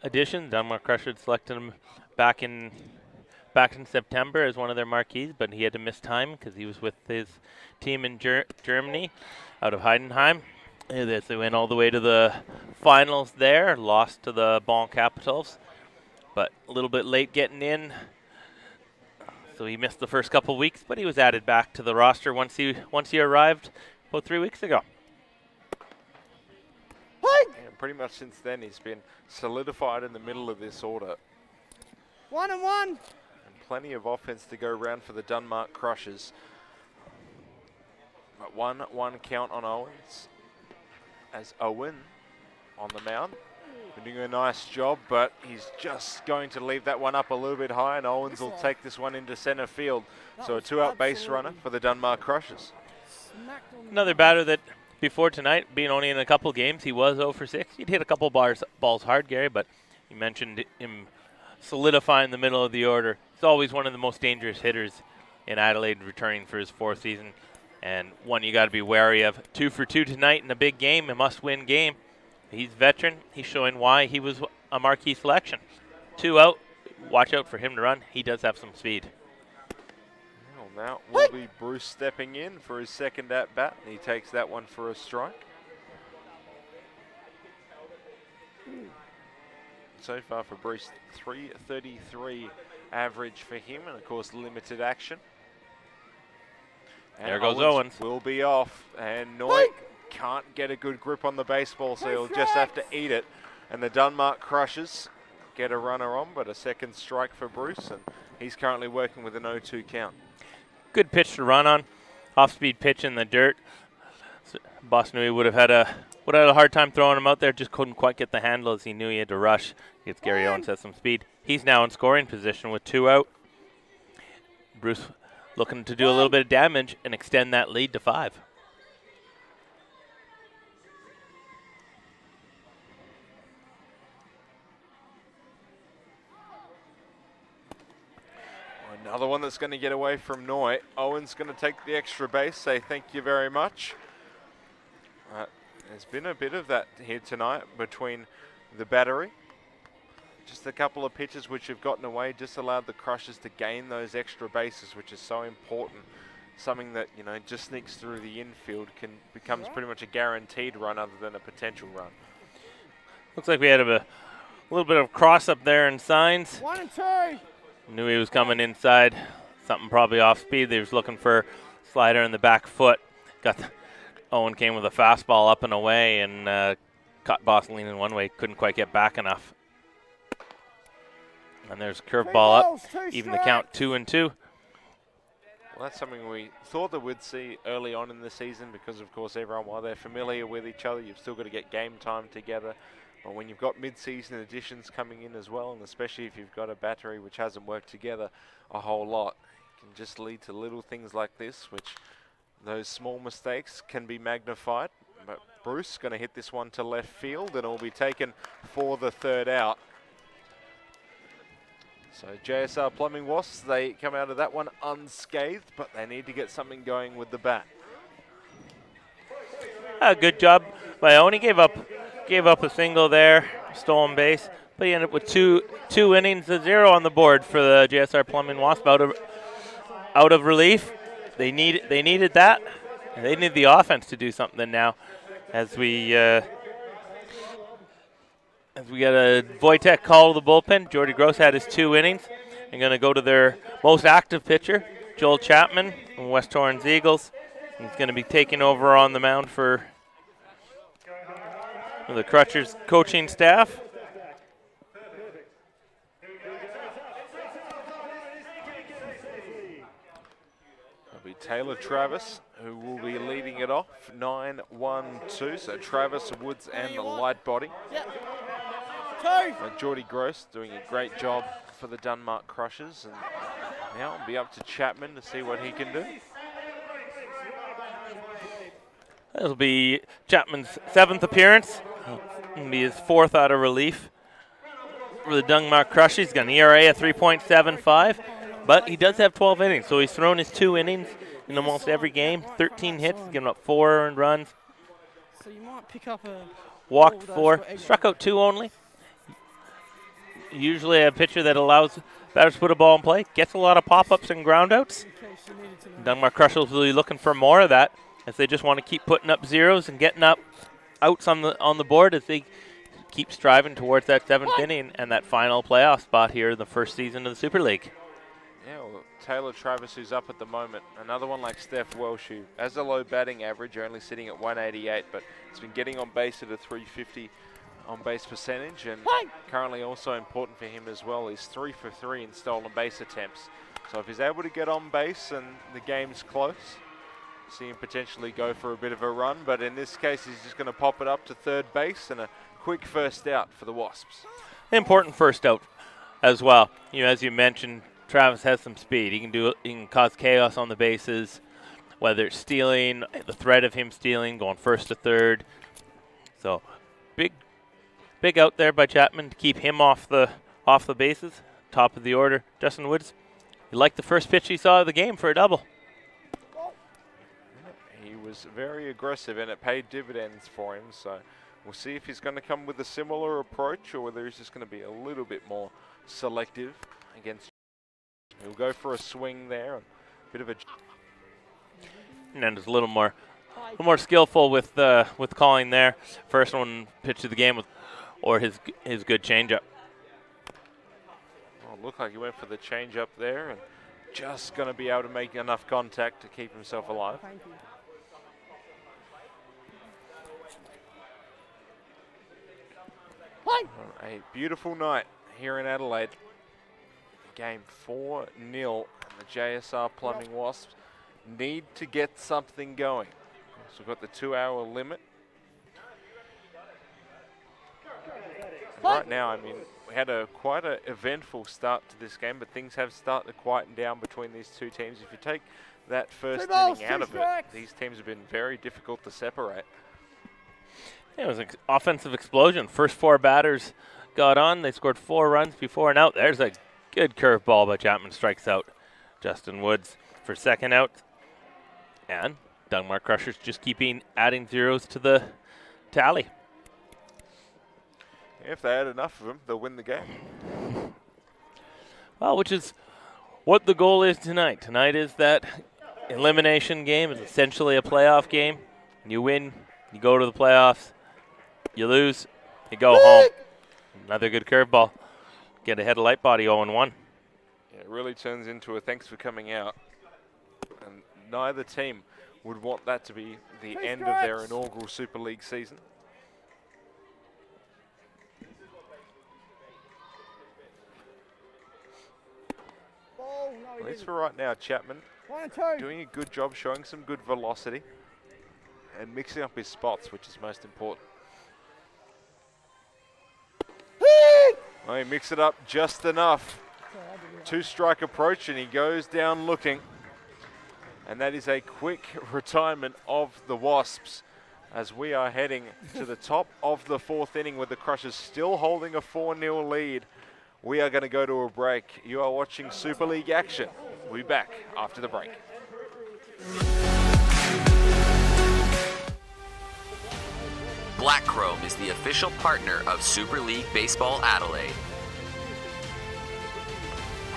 addition. Dunmore Crusher had selected him back in September as one of their marquees, but he had to miss time because he was with his team in Germany out of Heidenheim. They went all the way to the finals there, lost to the Bonn Capitals, but a little bit late getting in. So he missed the first couple weeks, but he was added back to the roster once he arrived about 3 weeks ago. And pretty much since then, he's been solidified in the middle of this order. 1-1. And plenty of offense to go around for the Denmark Crushers. But 1-1 count on Owens. As Owen on the mound. Doing a nice job, but he's just going to leave that one up a little bit high, and Owens will take this one into center field. So a 2-out base runner for the Denmark Crushers. Another batter that before tonight, being only in a couple games, he was 0 for 6. He'd hit a couple balls hard, Gary, but you mentioned him solidifying the middle of the order. He's always one of the most dangerous hitters in Adelaide, returning for his 4th season, and one you got to be wary of. 2 for 2 tonight in a big game, a must-win game. He's veteran. He's showing why he was a marquee selection. 2 out. Watch out for him to run. He does have some speed. Well, now will be Bruce stepping in for his second at-bat, and he takes that one for a strike. So far for Bruce, 333 average for him, and of course limited action. And there goes Owens. Will be off, and Noy can't get a good grip on the baseball, so he'll just have to eat it. And the Denmark Crushers get a runner on, but a second strike for Bruce, and he's currently working with an 0-2 count. Good pitch to run on. Off-speed pitch in the dirt. So Boss knew he would have had a hard time throwing him out there, just couldn't quite get the handle as he knew he had to rush. Gets Gary Owens has some speed. He's now in scoring position with 2 out. Bruce looking to do a little bit of damage and extend that lead to 5. Another one that's going to get away from Noy. Owen's going to take the extra base, say thank you very much. There's been a bit of that here tonight between the battery. Just a couple of pitches which have gotten away, just allowed the Crushers to gain those extra bases, which is so important. Something that, you know, just sneaks through the infield becomes pretty much a guaranteed run other than a potential run. Looks like we had a little bit of cross up there in signs. 1-2. Knew he was coming inside. Something probably off speed. They was looking for slider in the back foot. Owen came with a fastball up and away and caught Boss leaning one way. Couldn't quite get back enough. And there's a curveball up. Even the count 2-2. Well, that's something we thought that we'd see early on in the season because, of course, everyone, while they're familiar with each other, you've still got to get game time together. But when you've got mid-season additions coming in as well, and especially if you've got a battery which hasn't worked together a whole lot, it can just lead to little things like this, which those small mistakes can be magnified. But Bruce going to hit this one to left field, and it will be taken for the 3rd out. So JSR Plumbing Wasps, they come out of that one unscathed, but they need to get something going with the bat. Good job by Owen. He gave up a single there, stolen base, but he ended up with two innings to 0 on the board for the JSR Plumbing Wasp. out of relief. They needed that. They need the offense to do something now, as we get a Wojtek call to the bullpen. Jordy Gross had his 2 innings. They're going to go to their most active pitcher, Joel Chapman from West Torrens Eagles. He's going to be taking over on the mound for the Crutchers coaching staff. It'll be Taylor Travis who will be leading it off. 9-1-2. So Travis, Woods, and the light body. Geordie Gross doing a great job for the Dunmark Crushers, and now it'll be up to Chapman to see what he can do. It'll be Chapman's 7th appearance. It'll be his 4th out of relief for the Dunmark Crushers. He's got an ERA of 3.75, but he does have 12 innings, so he's thrown his 2 innings in almost every game. 13 hits, given up 4 earned runs. So you might pick up a walked 4, struck out 2 only. Usually a pitcher that allows batters to put a ball in play, gets a lot of pop-ups and ground-outs. Dunmark Crushers will be looking for more of that, as they just want to keep putting up zeros and getting up outs on the board as they keep striving towards that 7th inning and that final playoff spot here in the first season of the Super League. Yeah, well, Taylor Travis, who's up at the moment. Another one like Steph Welsh, who has a low batting average, only sitting at 188, but he's been getting on base at a 350 on base percentage, and currently also important for him as well. He's 3 for 3 in stolen base attempts. So if he's able to get on base and the game's close, see him potentially go for a bit of a run, but in this case he's just going to pop it up to third base, and a quick first out for the Wasps. Important first out as well. You know, as you mentioned, Travis has some speed. He can cause chaos on the bases, whether it's stealing, the threat of him stealing, going first to third. So big out there by Chapman to keep him off the bases. Top of the order, Justin Woods. You liked the first pitch he saw of the game for a double. He was very aggressive, and it paid dividends for him. So we'll see if he's going to come with a similar approach, or whether he's just going to be a little bit more selective against. He'll go for a swing there, a bit of a. And just a little more skillful with calling there. First one pitch of the game with, or his good changeup. Well, it looked like he went for the changeup there, and just going to be able to make enough contact to keep himself alive. A beautiful night here in Adelaide. Game 4-0. The JSR Plumbing Wasps need to get something going. So we've got the 2-hour limit. Right now, I mean, we had quite an eventful start to this game, but things have started to quieten down between these two teams. If you take that first inning out of it, these teams have been very difficult to separate. Yeah, it was an offensive explosion. First 4 batters got on. They scored 4 runs before and out. There's a good curveball by Chapman, strikes out Justin Woods for second out. And Dunmark Crushers just keeping adding zeros to the tally. If they had enough of them, they'll win the game. Well, which is what the goal is tonight. Tonight is that elimination game. It's essentially a playoff game. You win, you go to the playoffs. You lose, you go home. Another good curveball. Get ahead of light body 0-1. Yeah, it really turns into a thanks for coming out. And neither team would want that to be the end of their inaugural Super League season. At least for right now, Chapman doing a good job, showing some good velocity and mixing up his spots, which is most important. Well, he mixed it up just enough. 2-strike approach, and he goes down looking. And that is a quick retirement of the Wasps as we are heading to the top of the 4th inning with the Crushers still holding a 4-0 lead. We are going to go to a break. You are watching Super League action. We'll be back after the break. Black Chrome is the official partner of Super League Baseball Adelaide.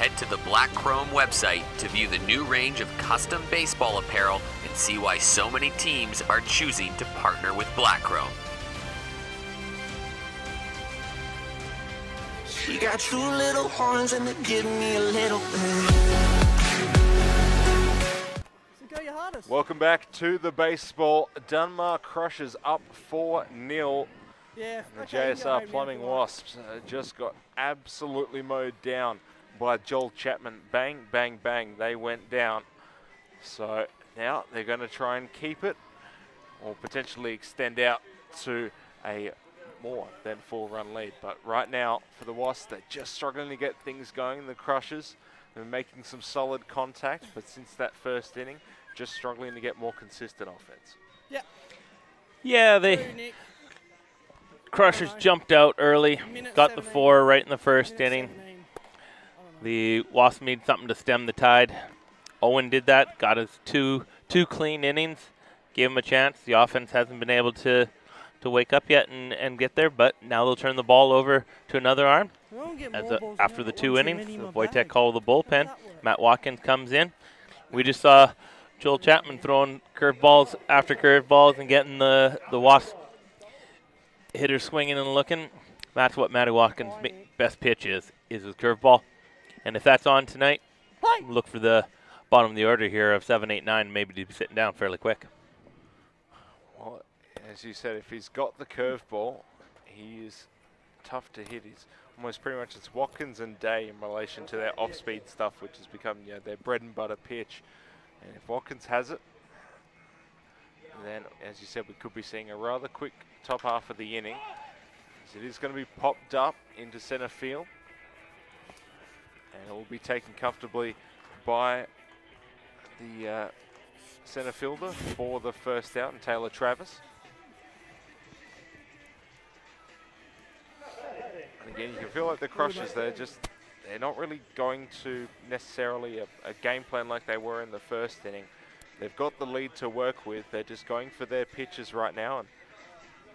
Head to the Black Chrome website to view the new range of custom baseball apparel and see why so many teams are choosing to partner with Black Chrome. She got two little horns and they give me a little bit. So go your hardest. Welcome back to the baseball. Dunmar Crushers up 4-0. Yeah. The okay, you can go JSR home, Plumbing yeah, Wasps just got absolutely mowed down by Joel Chapman. Bang, bang, bang, they went down. So now they're going to try and keep it or potentially extend out to a more than 4-run lead. But right now for the Wasps, they're just struggling to get things going. The Crushers, they're making some solid contact, but since that first inning, just struggling to get more consistent offense. Yeah. Yeah, Through, they Nick. Crushers Alright. jumped out early, Minute got the 17. 4 right in the first Minute inning. 17. I don't know. The Wasps need something to stem the tide. Owen did that, got his two clean innings, gave him a chance. The offense hasn't been able to wake up yet and get there, but now they'll turn the ball over to another arm. We won't get As more balls after now, the but 2 one too innings, many in my Wojtek bag. called the How bullpen. does that work? Matt Watkins comes in. We just saw Joel Chapman throwing curveballs after curveballs and getting the Wasp hitters swinging and looking. That's what Matty Watkins' best pitch is his curveball. And if that's on tonight, look for the bottom of the order here of 7, 8, 9, maybe to be sitting down fairly quick. Well, as you said, if he's got the curveball, he is tough to hit. He's almost pretty much it's Watkins and Day in relation to their off-speed stuff, which has become their bread and butter pitch. And if Watkins has it, then, as you said, we could be seeing a rather quick top half of the inning. So it is going to be popped up into center field. And it will be taken comfortably by the center fielder for the first out, and Taylor Travis. And again, you can feel like the Crushers, they're not really going to necessarily a game plan like they were in the first inning. They've got the lead to work with. They're just going for their pitches right now, and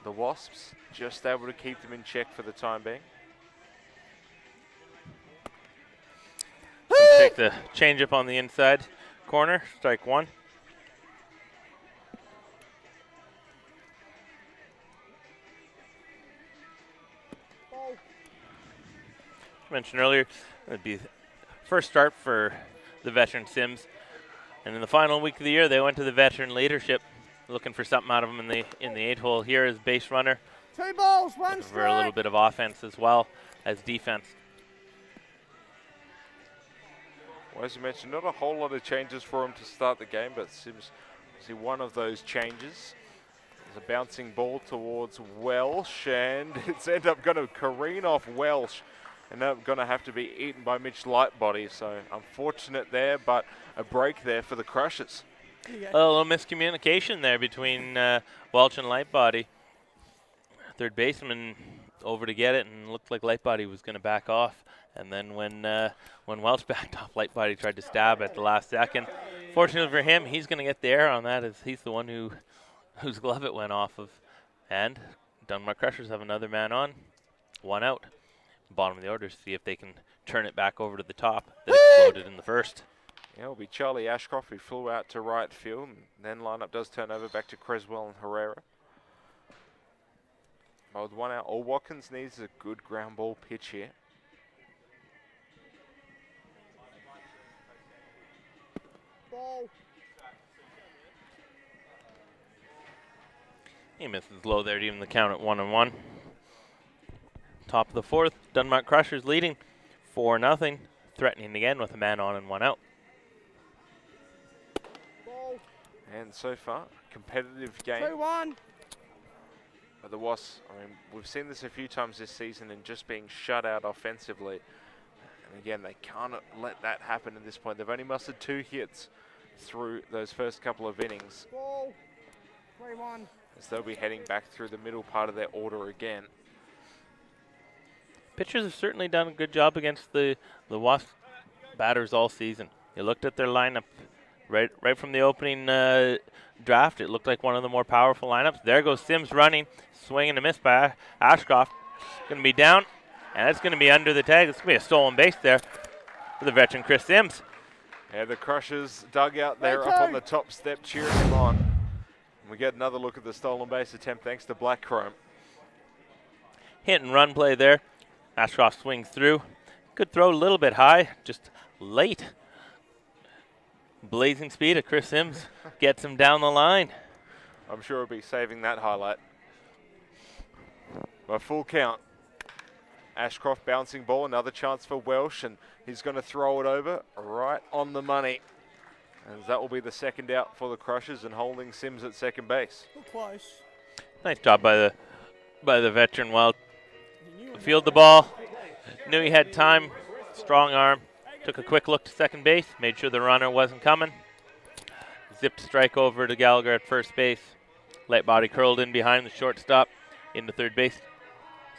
the Wasps just able to keep them in check for the time being. Take the changeup on the inside corner, strike 1. I mentioned earlier, it would be first start for the veteran Sims. And in the final week of the year, they went to the veteran leadership, looking for something out of them in the 8-hole here as base runner. 2 balls, 1 Looking for a little strike. bit of offense as well as defense. Well, as you mentioned, not a whole lot of changes for him to start the game, but Sims see one of those changes. There's a bouncing ball towards Welsh, and it's ended up going to careen off Welsh, and they're going to have to be eaten by Mitch Lightbody. So unfortunate there, but a break there for the Crushers. A little miscommunication there between Welch and Lightbody. Third baseman over to get it, and looked like Lightbody was going to back off. And then when Welch backed off, Lightbody tried to stab at the last second. Fortunately for him, he's going to get the error on that, as he's the one whose glove it went off of. And Dunmar Crushers have another man on, 1 out. Bottom of the order to see if they can turn it back over to the top that exploded in the first. Yeah, it'll be Charlie Ashcroft who flew out to right field, and then lineup does turn over back to Creswell and Herrera. But with 1 out, all Watkins needs a good ground ball pitch here. Ball. He misses low there to even the count at 1-1. Top of the 4th, Dunmar Crushers leading 4-0, threatening again with a man on and 1 out. Ball. And so far, competitive game. 2-1. But the Wasps, I mean, we've seen this a few times this season and just being shut out offensively. And again, they can't let that happen at this point. They've only mustered 2 hits through those first couple of innings, Ball. 3-1. as they'll be heading back through the middle part of their order again. Pitchers have certainly done a good job against the Wasp batters all season. You looked at their lineup right from the opening draft. It looked like one of the more powerful lineups. There goes Sims running, swing and a miss by Ashcroft. Going to be down, and it's going to be under the tag. It's going to be a stolen base there. for the veteran Chris Sims. Yeah, the Crushers dug out there up on the top step cheering him on. And we get another look at the stolen base attempt thanks to Black Chrome. Hit and run play there. Ashcroft swings through. Good throw, a little bit high, just late. Blazing speed of Chris Sims gets him down the line. I'm sure he'll be saving that highlight. A full count. Ashcroft bouncing ball, another chance for Welsh, and he's going to throw it over right on the money. And that will be the second out for the Crushers and holding Sims at second base. Close. Nice job by the veteran Wild. Field the ball, knew he had time, strong arm, took a quick look to second base, made sure the runner wasn't coming. Zipped strike over to Gallagher at first base. Light body curled in behind the shortstop into third base.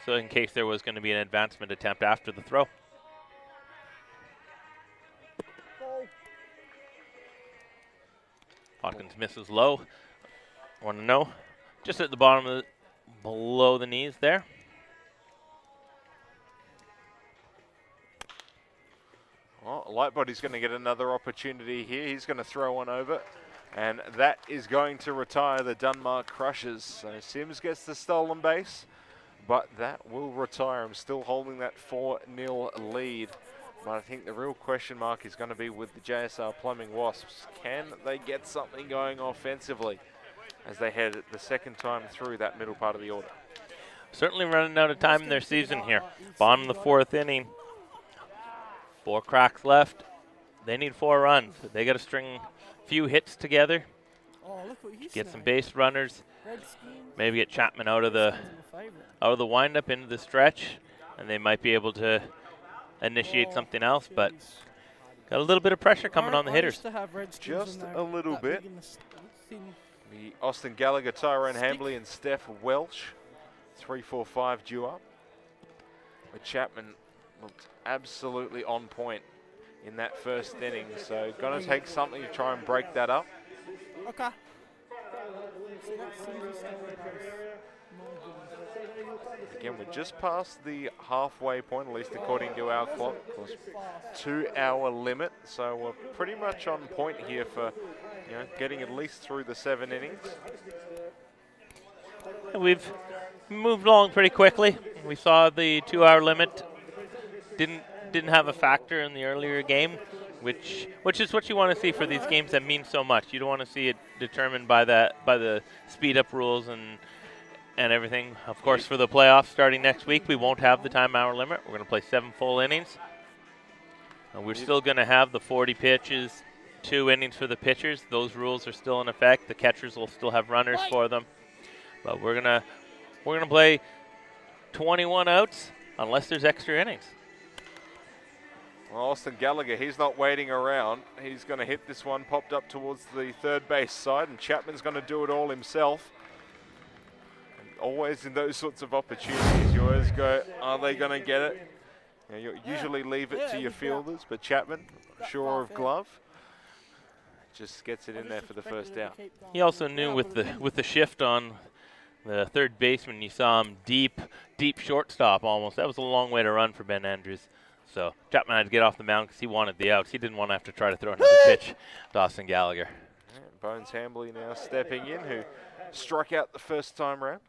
So in case there was going to be an advancement attempt after the throw. Hawkins misses low. Want to know? Just at the bottom of below the knees there. Well, Lightbody's going to get another opportunity here. He's going to throw one over. And that is going to retire the Dunmark Crushers. So Sims gets the stolen base. But that will retire him, still holding that 4-0 lead. But I think the real question mark is going to be with the JSR Plumbing Wasps. Can they get something going offensively as they head the second time through that middle part of the order? Certainly running out of time in their season here. Bottom of the fourth inning. 4 cracks left. They need 4 runs. They got to string a few hits together. Get some base runners. Maybe get Chapman out of the windup into the stretch, and they might be able to initiate something else, but got a little bit of pressure coming on the hitters. Just a little bit. The Austin Gallagher, Tyrone Hambley, and Steph Welsh, 3-4-5 due up. But Chapman looked absolutely on point in that first inning, so going to take something to try and break that up. Okay. Again, we're just past the halfway point, at least according to our clock. Of course, 2-hour limit, so we're pretty much on point here for getting at least through the 7 innings. We've moved along pretty quickly. We saw the 2-hour limit didn't have a factor in the earlier game, which is what you want to see for these games that mean so much. You don't want to see it determined by the speed up rules and everything. Of course, for the playoffs starting next week, we won't have the time-hour limit. We're going to play 7 full innings. And we're still going to have the 40 pitches, 2 innings for the pitchers. Those rules are still in effect. The catchers will still have runners for them. But we're gonna play 21 outs unless there's extra innings. Well, Austin Gallagher, he's not waiting around. He's going to hit this one, popped up towards the third base side, and Chapman's going to do it all himself. And always in those sorts of opportunities, you always go, are they going to get it? You usually leave it to your fielders, but Chapman, sure of glove, just gets it in there for the first out. He also knew with the shift on the third baseman, you saw him deep shortstop almost. That was a long way to run for Ben Andrews. So Chapman had to get off the mound because he wanted the outs. He didn't want to have to try to throw another pitch to Austin Gallagher. Yeah, Bones Hambley now stepping in, who struck out the first time round.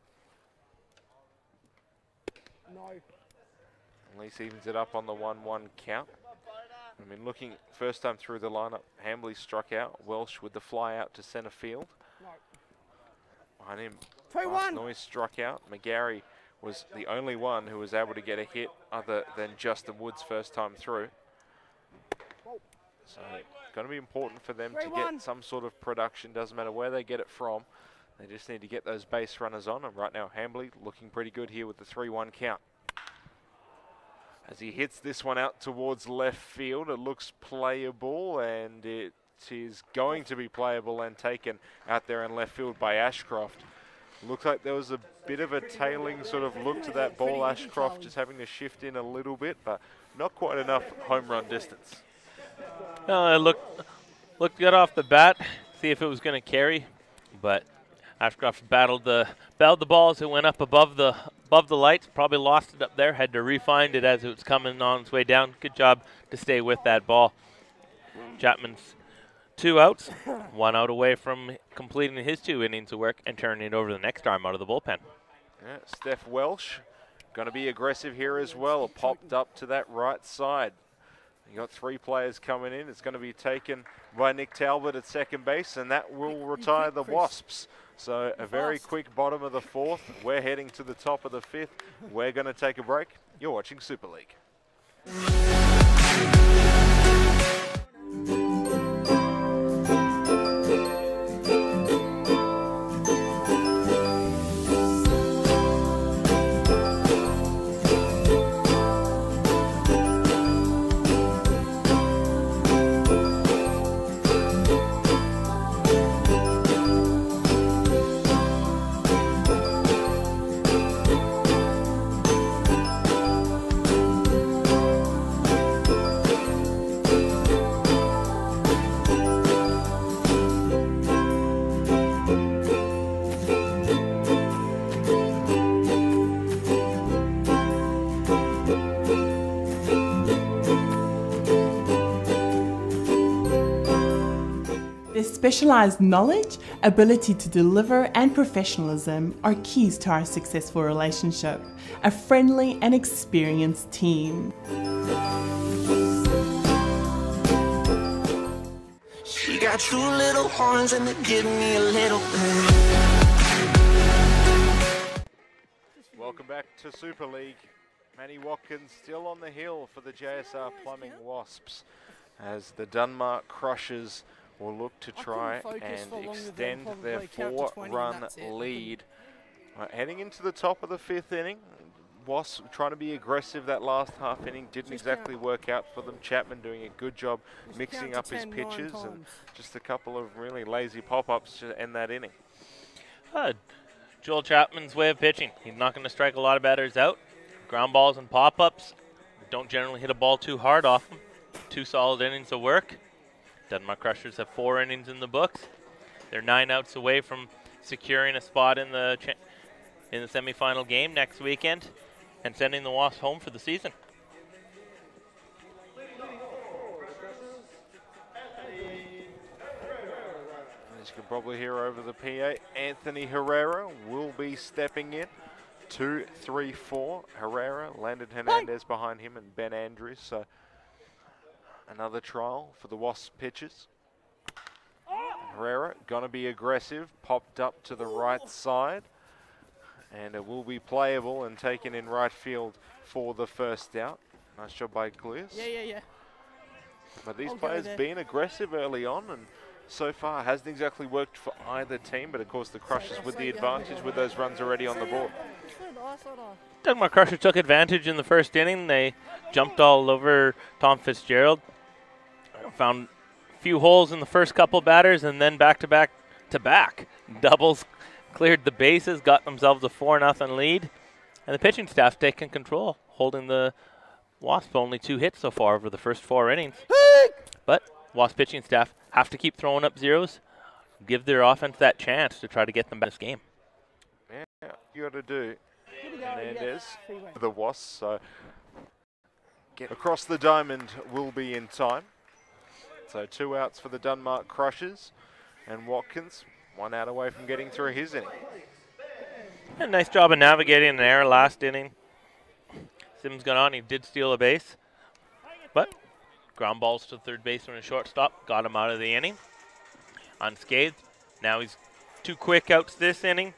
No. At least evens it up on the 1-1 count. I mean, looking first time through the lineup, Hambley struck out. Welsh with the fly out to center field. No. Behind him, 2-1. Noise struck out. McGarry was the only one who was able to get a hit other than Justin Woods first time through. So it's going to be important for them to get some sort of production. Doesn't matter where they get it from. They just need to get those base runners on. And right now, Hambley looking pretty good here with the 3-1 count. As he hits this one out towards left field, it looks playable, and it is going to be playable and taken out there in left field by Ashcroft. Looks like there was a bit of a tailing sort of look to that ball. Ashcroft just having to shift in a little bit, but not quite enough home run distance. It looked good off the bat. See if it was going to carry, but Ashcroft battled the ball as it went up above the above the lights, probably lost it up there, had to re-find it as it was coming on its way down. Good job to stay with that ball. Chapman's 2 outs, 1 out away from completing his 2 innings of work and turning it over to the next arm out of the bullpen. Yeah, Steph Welsh going to be aggressive here as well. Popped up to that right side. You got 3 players coming in. It's going to be taken by Nick Talbot at second base, and that will retire the Wasps. So a very quick bottom of the 4th. We're heading to the top of the 5th. We're going to take a break. You're watching Super League. Their specialised knowledge, ability to deliver and professionalism are keys to our successful relationship, a friendly and experienced team. She got 2 little horns and they're giving me a little bit. Welcome back to Super League. Manny Watkins still on the hill for the JSR Plumbing Wasps as the Dunmar Crushers will look to try and extend their 4-run lead. Heading into the top of the 5th inning, Wasps trying to be aggressive that last half inning. Didn't exactly work out for them. Chapman doing a good job mixing up his pitches and just a couple of really lazy pop-ups to end that inning. Joel Chapman's way of pitching. He's not going to strike a lot of batters out. Ground balls and pop-ups. Don't generally hit a ball too hard off them. 2 solid innings of work. Dunmar Crushers have 4 innings in the books. They're 9 outs away from securing a spot in the semifinal game next weekend and sending the Wasps home for the season. As you can probably hear over the PA, Anthony Herrera will be stepping in. 2, 3, 4. Herrera, Landon Hernandez behind him, and Ben Andrews. So another trial for the Wasps pitchers. Herrera going to be aggressive, popped up to the right side, and it will be playable and taken in right field for the first out. Nice job by Glias. Yeah. But these players being aggressive early on, and so far hasn't exactly worked for either team, but of course the Crushers with the advantage with those runs already on the board. Dunmar Crushers took advantage in the first inning. They jumped all over Tom Fitzgerald. Found a few holes in the first couple batters, and then back-to-back doubles cleared the bases, got themselves a 4-0 lead. And the pitching staff's taken control, holding the Wasps only 2 hits so far over the first 4 innings. But Wasps pitching staff have to keep throwing up zeros, give their offense that chance to try to get them back in this game. Yeah, you got to do. Hernandez for the Wasps, so get across the diamond will be in time. So 2 outs for the Dunmar Crushers, and Watkins 1 out away from getting through his inning. A nice job of navigating an error last inning. Sims got on, he did steal a base, but ground balls to third baseman and shortstop, got him out of the inning unscathed. Now he's 2 quick outs this inning.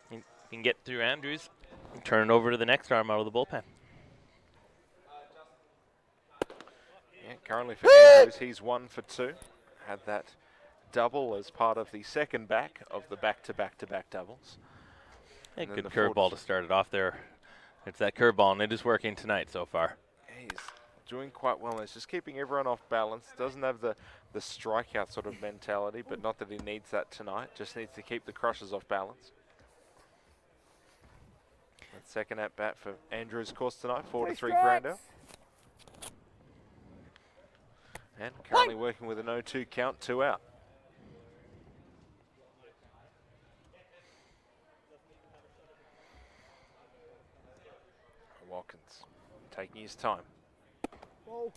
He can get through Andrews and turn it over to the next arm out of the bullpen. Yeah, currently for Andrews, he's 1 for 2. Had that double as part of the second back of the back-to-back-to-back doubles. A good curveball to start it off there. It's that curveball, and it is working tonight so far. He's doing quite well. It's just keeping everyone off balance. Doesn't have the strikeout sort of mentality, but not that he needs that tonight. Just needs to keep the Crushers off balance. That second at bat for Andrews' course tonight, 4-3 grounder. And currently working with an 0-2 count, 2 out. taking his time. Ball.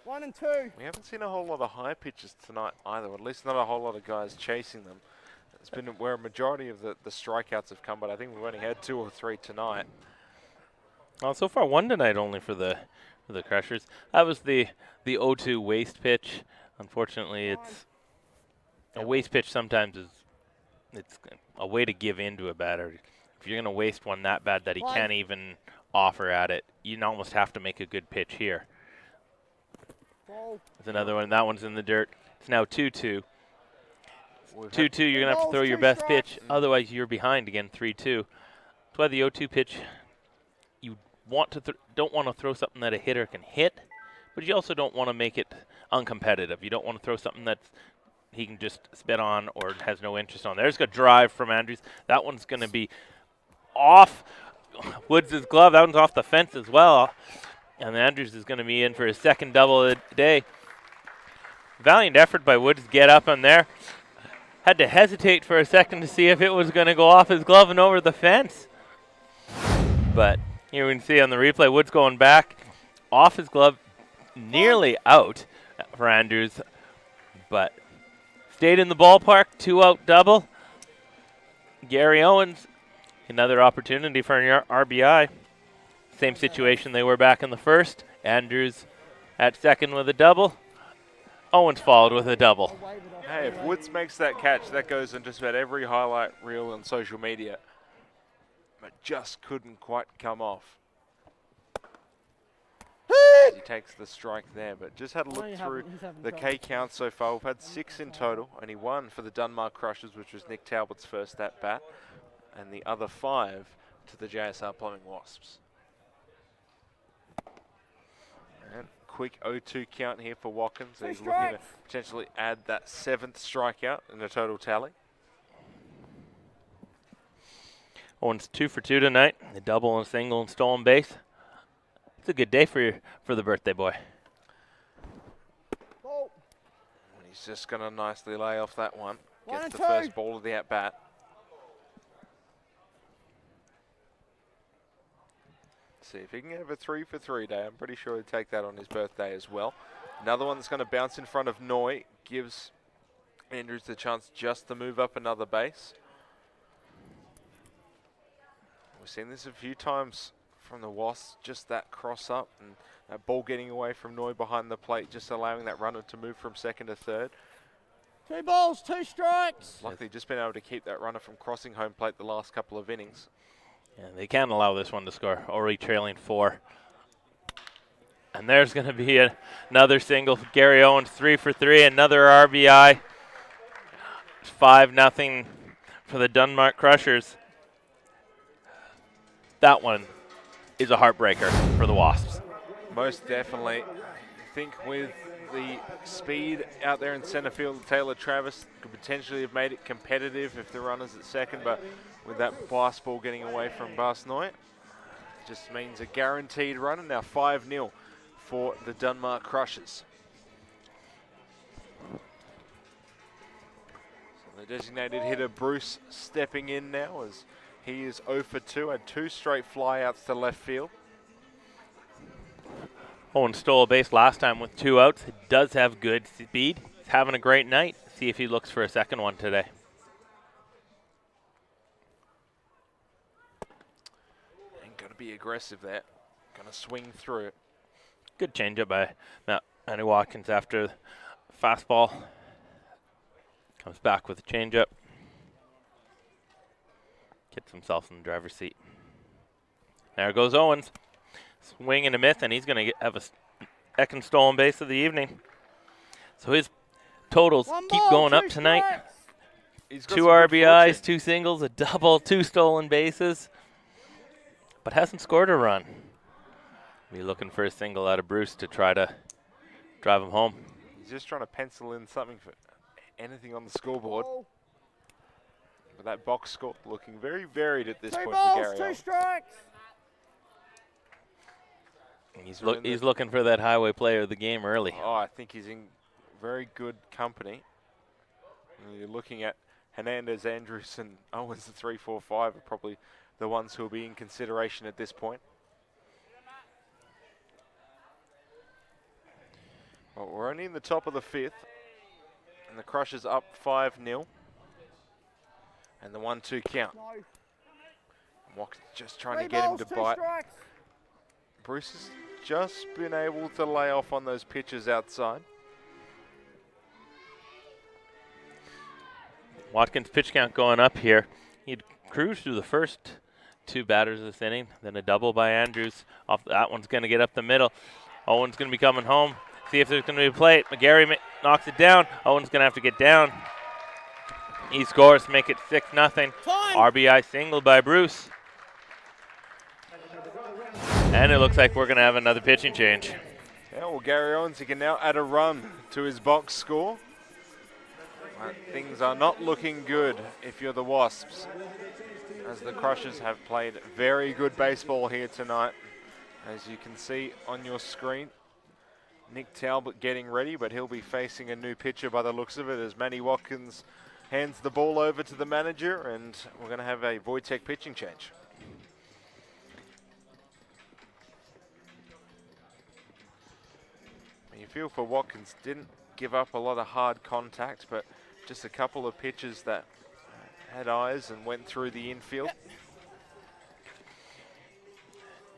1 and 2. We haven't seen a whole lot of high pitches tonight either, or at least not a whole lot of guys chasing them. It's been where a majority of the strikeouts have come, but I think we've only had 2 or 3 tonight. Well, so far 1 tonight only for the Crushers. That was the 0-2 waste pitch. Unfortunately, it's a waste pitch. Sometimes it's a way to give in to a batter. If you're going to waste one that bad that he can't even offer at it, you almost have to make a good pitch here. There's another one. That one's in the dirt. It's now 2-2. 2-2, you're going to have to throw your best pitch. Otherwise, you're behind again, 3-2. That's why the 0-2 pitch, you don't want to throw something that a hitter can hit, but you also don't want to make it uncompetitive. You don't want to throw something that he can just spit on or has no interest on. There's a drive from Andrews. That one's going to be off Woods' glove. That one's off the fence as well. And Andrews is going to be in for his second double of the day. Valiant effort by Woods to get up on there. Had to hesitate for a second to see if it was going to go off his glove and over the fence. But here we can see on the replay, Woods going back, off his glove, nearly out for Andrews. But stayed in the ballpark, 2-out double. Gary Owens, another opportunity for an RBI. Same situation they were back in the first. Andrews at second with a double. Owens followed with a double. Hey, if Woods makes that catch, that goes in just about every highlight reel on social media. But just couldn't quite come off. He takes the strike there, but just had a look through the K count so far. We've had 6 in total. Only 1 for the Dunmar Crushers, which was Nick Talbot's first at bat, and the other 5 to the JSR Plumbing Wasps. And quick 0-2 count here for Watkins. He's looking to potentially add that 7th strikeout in the total tally. Owens 2 for 2 tonight. A double and a single and stolen base. It's a good day for the birthday boy. And he's just going to nicely lay off that one. Gets the 1-2. first ball of the at-bat. See if he can have a 3 for 3 day. I'm pretty sure he'll take that on his birthday as well. Another one that's going to bounce in front of Noy gives Andrews the chance just to move up another base. We've seen this a few times from the Wasps, just that cross up and that ball getting away from Noy behind the plate, just allowing that runner to move from second to third. 2 balls, 2 strikes. Luckily just been able to keep that runner from crossing home plate the last couple of innings. Yeah, they can't allow this one to score. Already trailing 4. And there's going to be another single. Gary Owens 3 for 3. Another RBI. 5-0 for the Dunmar Crushers. That one is a heartbreaker for the Wasps. Most definitely. I think with the speed out there in center field, Taylor Travis could potentially have made it competitive if the runner's at second, but with that blast ball getting away from Barsnoy, it just means a guaranteed run, and now 5-0 for the Dunmar Crushers. So the designated hitter Bruce stepping in now as he is 0 for 2, had 2 straight flyouts to left field. Owens stole a base last time with 2 outs. He does have good speed. He's having a great night. See if he looks for a second one today. And going to be aggressive there. Going to swing through it. Good changeup by Matty Watkins after the fastball. Comes back with a changeup. Gets himself in the driver's seat. There goes Owens. Swing and a miss, and he's going to have a second stolen base of the evening. So his totals keep going up tonight. 2 RBIs, 2 singles, a double, 2 stolen bases, but hasn't scored a run. Be looking for a single out of Bruce to try to drive him home. He's just trying to pencil in something for anything on the scoreboard. But that box score looking very varied at this point for Gary. 2 balls, 2 strikes. He's looking for that highway player of the game early. Oh, I think he's in very good company. And you're looking at Hernandez, Andrews, and Owens, the 3, 4, 5 are probably the ones who will be in consideration at this point. Well, we're only in the top of the 5th, and the Crushers up 5-0. And the 1-2 count. No. Watkins just trying 3 to get him balls, to 2 bite. strikes. Bruce has just been able to lay off on those pitches outside. Watkins' pitch count going up here. He'd cruised through the first 2 batters of this inning, then a double by Andrews. Off that one's going to get up the middle. Owen's going to be coming home. See if there's going to be a play. McGarry knocks it down. Owen's going to have to get down. He scores to make it 6-0. RBI single by Bruce. And it looks like we're going to have another pitching change. Yeah, well, Gary Owens, he can now add a run to his box score. Things are not looking good if you're the Wasps, as the Crushers have played very good baseball here tonight. As you can see on your screen, Nick Talbot getting ready, but he'll be facing a new pitcher by the looks of it, as Manny Watkins hands the ball over to the manager, and we're going to have a Wojtek pitching change. You feel for Watkins, didn't give up a lot of hard contact, but just a couple of pitches that had eyes and went through the infield.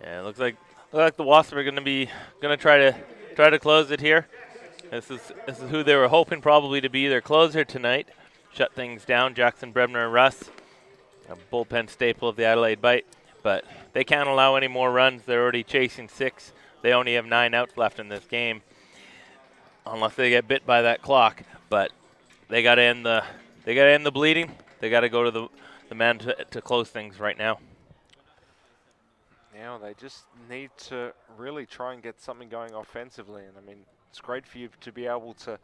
Yeah, it looks like the Wasps are going to try to close it here. This is who they were hoping probably to be their closer tonight. Shut things down, Jackson, Brebner, and Russ, a bullpen staple of the Adelaide Bite. But they can't allow any more runs. They're already chasing 6. They only have 9 outs left in this game, unless they get bit by that clock. But they got to end the bleeding. They got to go to the man to close things right now. Now they just need to really try and get something going offensively. And I mean, it's great for you to be able to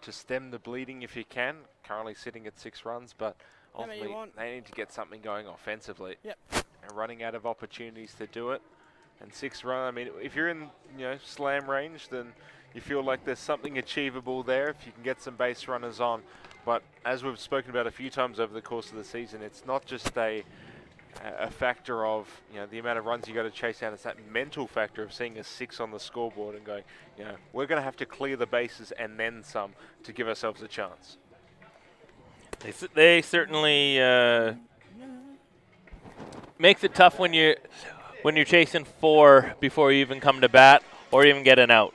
stem the bleeding if you can. Currently sitting at 6 runs, but ultimately they need to get something going offensively. Yep. And running out of opportunities to do it. And 6 run, I mean, if you're in slam range, then you feel like there's something achievable there if you can get some base runners on. But as we've spoken about a few times over the course of the season, it's not just a factor of the amount of runs you got to chase down. It's that mental factor of seeing a 6 on the scoreboard and going, we're going to have to clear the bases and then some to give ourselves a chance. They certainly makes it tough when you're chasing 4 before you even come to bat or even get an out.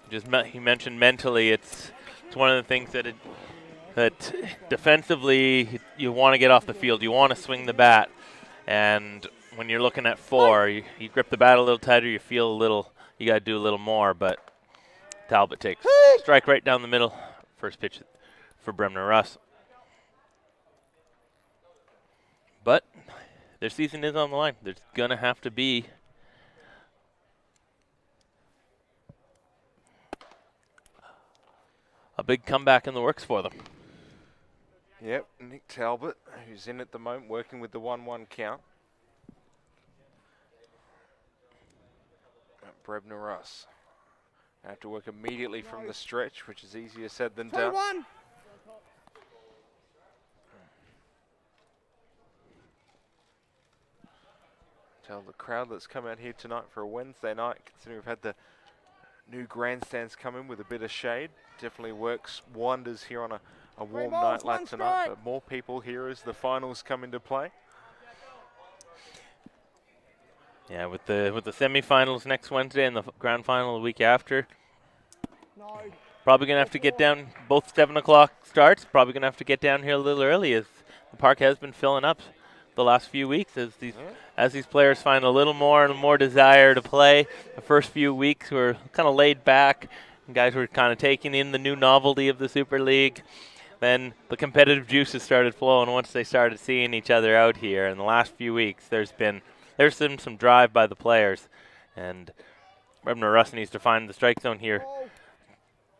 He mentioned mentally, it's one of the things that defensively you want to get off the field. You want to swing the bat. And when you're looking at 4, you grip the bat a little tighter, you feel you got to do a little more. But Talbot takes strike right down the middle. First pitch for Bremner Russ. But their season is on the line. There's going to have to be a big comeback in the works for them. Yep, Nick Talbot, who's in at the moment, working with the 1-1 count. Brebner Russ. I have to work immediately from the stretch, which is easier said than done. 2-1. Tell the crowd that's come out here tonight for a Wednesday night, considering we've had the new grandstands come in with a bit of shade, definitely works wonders here on a warm night like tonight. But more people here as the finals come into play. Yeah, with the semifinals next Wednesday and the grand final the week after. No. Probably gonna have to get down. Both 7 o'clock starts. Probably gonna have to get down here a little early, as the park has been filling up the last few weeks as these players find a little more and more desire to play. The first few weeks were kind of laid back. And guys were kind of taking in the new novelty of the Super League. Then the competitive juices started flowing once they started seeing each other out here. In the last few weeks, there's been some drive by the players, and Brebner Russ needs to find the strike zone here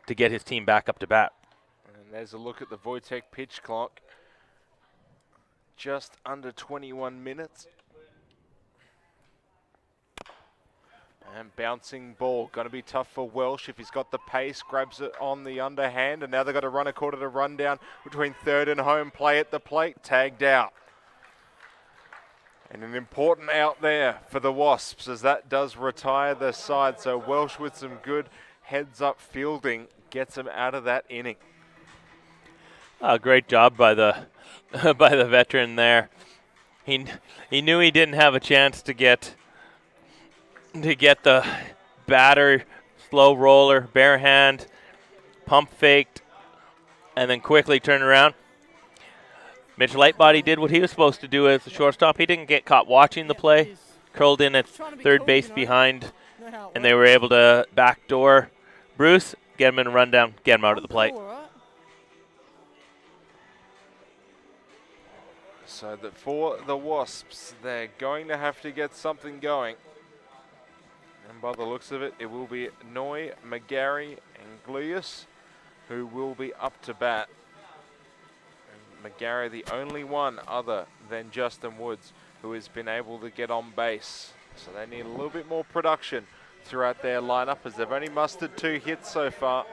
to get his team back up to bat. And there's a look at the Wojtek pitch clock. Just under 21 minutes. And bouncing ball, going to be tough for Welsh if he's got the pace, grabs it on the underhand, and now they've got a runner caught at a run down between third and home, play at the plate, tagged out. And an important out there for the Wasps, as that does retire the side. So Welsh with some good heads-up fielding gets them out of that inning. Great job by the by the veteran there. He knew he didn't have a chance to get the batter, slow roller, bare hand, pump faked, and then quickly turned around. Mitch Lightbody did what he was supposed to do as the shortstop. He didn't get caught watching the play. Curled in at third base behind, and they were able to backdoor Bruce, get him in a rundown, get him out of the plate. So that for the Wasps, they're going to have to get something going. And by the looks of it, it will be Noy, McGarry, and Glius who will be up to bat. And McGarry, the only one other than Justin Woods who has been able to get on base. So they need a little bit more production throughout their lineup, as they've only mustered 2 hits so far.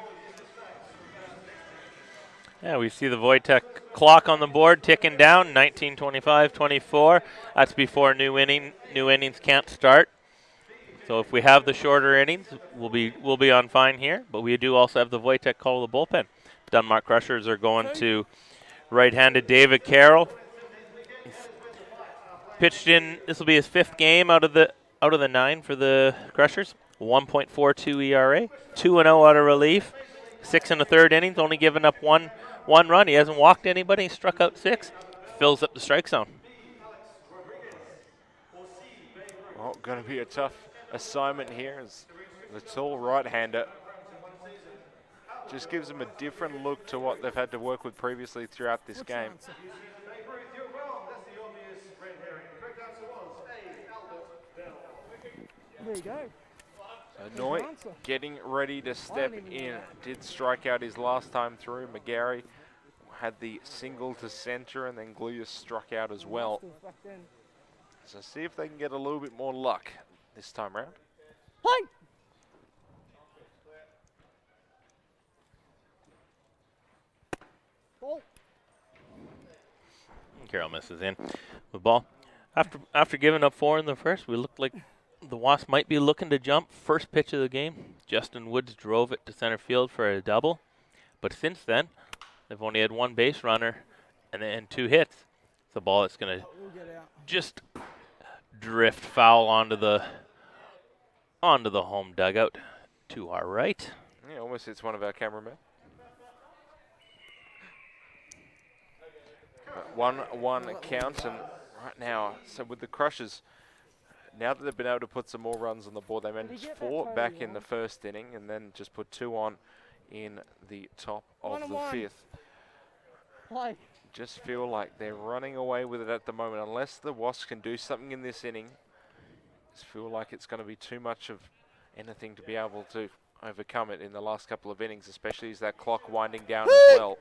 Yeah, we see the Wojtek clock on the board ticking down, 19:25-24. That's before new innings can't start. So if we have the shorter innings, we'll be on fine here. But we do also have the Wojtek call the bullpen. Denmark Crushers are going to right-handed David Carroll. He's pitched in. This will be his 5th game out of the 9 for the Crushers. 1.42 ERA, 2-0 out of relief, 6 1/3 innings, only giving up one run. He hasn't walked anybody. He struck out 6. Fills up the strike zone. Well, going to be a tough assignment here as the tall right-hander. Just gives them a different look to what they've had to work with previously throughout this game. There you go. So Noy getting ready to step in. Did strike out his last time through. McGarry had the single to center, and then Glius struck out as well. So see if they can get a little bit more luck this time around. Hey! Ball. Carroll misses in the ball. After giving up 4 in the first, we looked like the Wasps might be looking to jump. First pitch of the game, Justin Woods drove it to center field for a double. But since then, they've only had 1 base runner and 2 hits. It's a ball that's going to just drift foul onto the home dugout to our right. Yeah, almost hits one of our cameramen. 1-1 count, and right now, so with the Crushers, now that they've been able to put some more runs on the board, they managed 4 back in the first inning and then just put 2 on in the top of the 5th. Play. Just feel like they're running away with it at the moment. Unless the Wasps can do something in this inning, just feel like it's going to be too much of anything to be able to overcome it in the last couple of innings, especially as that clock winding down as well.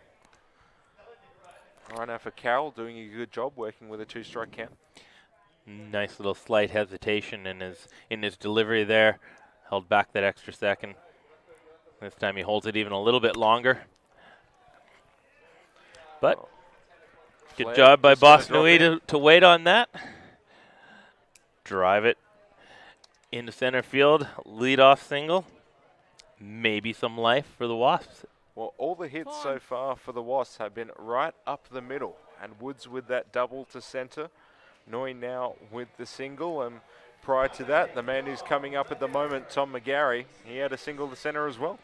All right, now for Carroll, doing a good job working with a 2-strike count. Nice little slight hesitation in his delivery there. Held back that extra second. This time he holds it even a little bit longer. But good job by Bosnui to wait on that. Drive it into center field. Lead-off single. Maybe some life for the Wasps. Well, all the hits so far for the Wasps have been right up the middle. And Woods with that double to center. Noy now with the single, and prior to that, the man who's coming up at the moment, Tom McGarry, he had a single to center as well.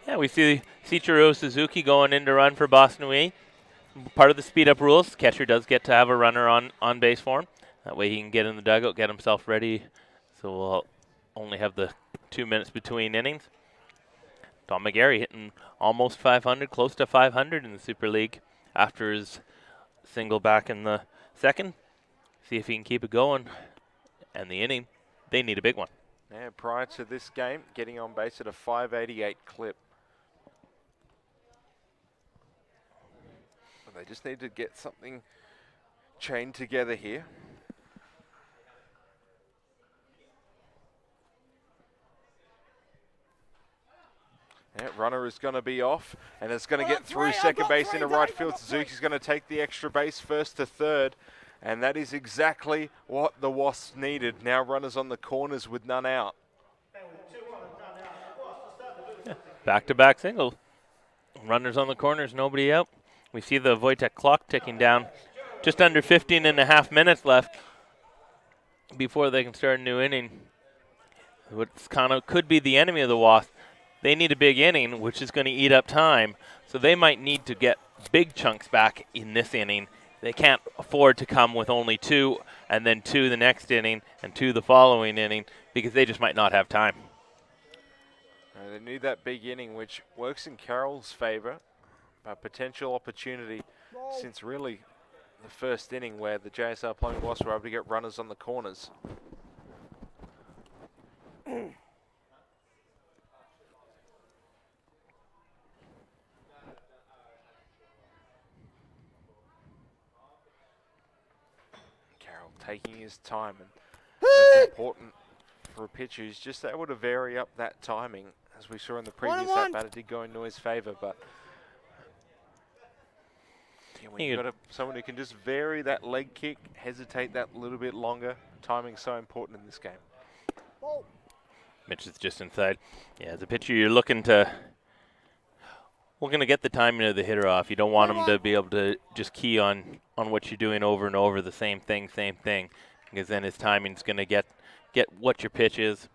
Yeah, we see Ichiro Suzuki going in to run for Bosnui. Part of the speed-up rules, catcher does get to have a runner on base for him. That way he can get in the dugout, get himself ready. So we'll only have the 2 minutes between innings. Tom McGarry hitting almost 500, close to 500 in the Super League after his single back in the second. See if he can keep it going. And the inning, they need a big one. Yeah, prior to this game, getting on base at a 588 clip. But they just need to get something chained together here. Yeah, runner is going to be off, and it's going to get through second base into right field. Suzuki's going to take the extra base first to third. And that is exactly what the Wasps needed. Now runners on the corners with none out. Back-to-back single. Runners on the corners, nobody out. We see the Wojtek clock ticking down. Just under 15 and a half minutes left before they can start a new inning. What's kind of could be the enemy of the Wasps. They need a big inning, which is going to eat up time. So they might need to get big chunks back in this inning. They can't afford to come with only 2 and then 2 the next inning and 2 the following inning because they just might not have time. They need that big inning, which works in Carroll's favour. A potential opportunity since really the first inning where the JSR Plumbing Wasps were able to get runners on the corners. Carroll taking his time, and that's important for a pitcher who's just able to vary up that timing. As we saw in the previous at-bat, it did go in Noi's favour, but when you've got someone who can just vary that leg kick, hesitate that little bit longer, timing's so important in this game. Mitch is just inside. Yeah, as a pitcher, you're looking to get the timing of the hitter off. You don't want him to be able to just key on what you're doing over and over, the same thing, because then his timing's going to get what your pitch is.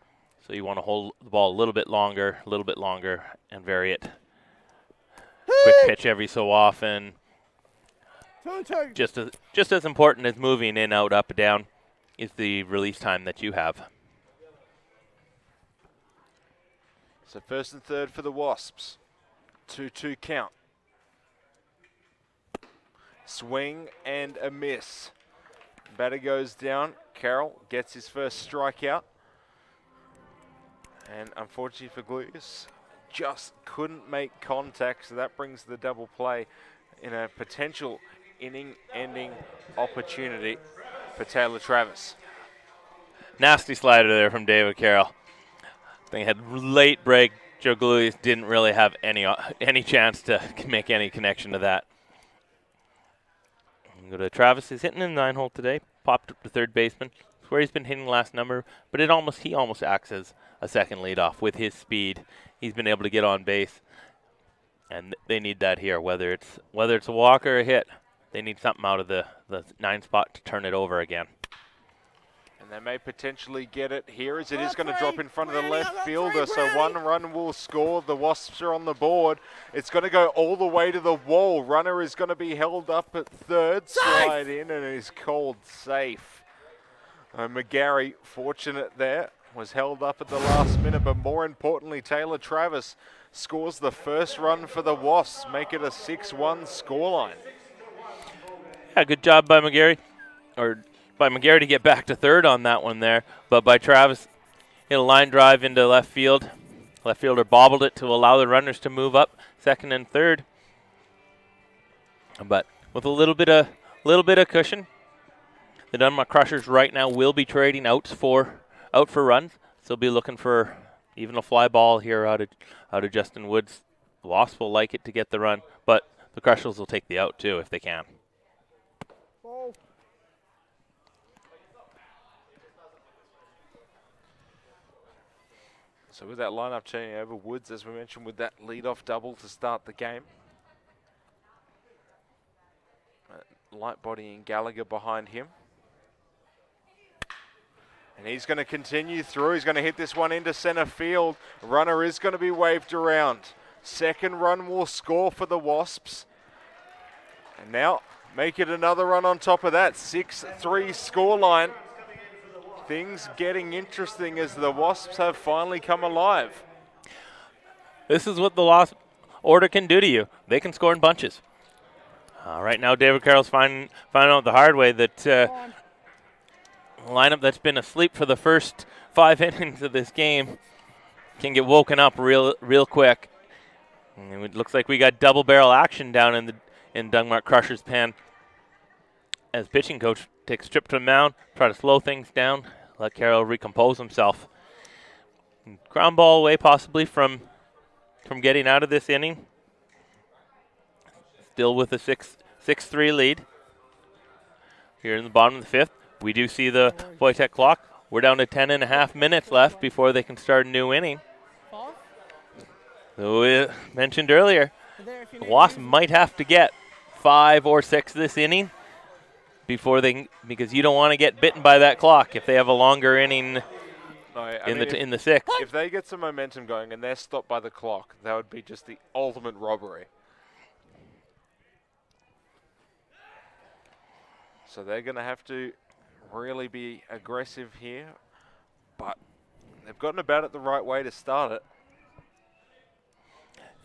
So you want to hold the ball a little bit longer, and vary it. Quick pitch every so often. Just as important as moving in, out, up, down is the release time that you have. So first and third for the Wasps. 2-2 count. Swing and a miss. Batter goes down. Carroll gets his first strikeout. And unfortunately for Gluyas, just couldn't make contact, so that brings the double play in a potential inning-ending opportunity for Taylor Travis. Nasty slider there from David Carroll. I think he had late break. Joe Gluyas didn't really have any chance to make any connection to that. Go to Travis. He's hitting in the 9-hole today. Popped up to third baseman. It's where he's been hitting last number, but he almost acts as a second leadoff with his speed. He's been able to get on base, and they need that here. Whether it's a walk or a hit, they need something out of the 9 spot to turn it over again. And they may potentially get it here as it is going to drop in front of the left fielder. So 1 run will score. The Wasps are on the board. It's going to go all the way to the wall. Runner is going to be held up at third. Slide in and is called safe. McGarry, fortunate there, was held up at the last minute. But more importantly, Taylor Travis scores the first run for the Wasps. Make it a 6-1 scoreline. Yeah, good job by McGarry. By McGarry to get back to third on that one there, but by Travis, hit a line drive into left field. Left fielder bobbled it to allow the runners to move up second and third. But with a little bit of cushion, the Dunmore Crushers right now will be trading out for runs. So they'll be looking for even a fly ball here out of Justin Woods. The Wasps will like it to get the run, but the Crushers will take the out too if they can. So with that lineup turning over, Woods, as we mentioned, with that leadoff double to start the game. Light body and Gallagher behind him. And he's going to continue through. He's going to hit this one into center field. Runner is going to be waved around. Second run will score for the Wasps. And now make it another run on top of that. 6-3 scoreline. Things getting interesting as the Wasps have finally come alive. This is what the Wasp order can do to you. They can score in bunches. Right now, David Carroll's finding out the hard way that a lineup that's been asleep for the first 5 innings of this game can get woken up real quick. And it looks like we got double barrel action down in Dunmore Crushers' pen as pitching coach takes a trip to the mound, try to slow things down, let Carroll recompose himself. Ground ball away possibly from getting out of this inning. Still with a 6-3 lead. here in the bottom of the 5th. We do see the Wojtek clock. We're down to 10.5 minutes left before they can start a new inning. So we mentioned earlier, the Wasps might have to get 5 or 6 this inning before they can, because you don't want to get bitten by that clock if they have a longer inning in the 6th. If they get some momentum going and they're stopped by the clock, that would be just the ultimate robbery. So they're going to have to really be aggressive here, but they've gotten about it the right way to start it.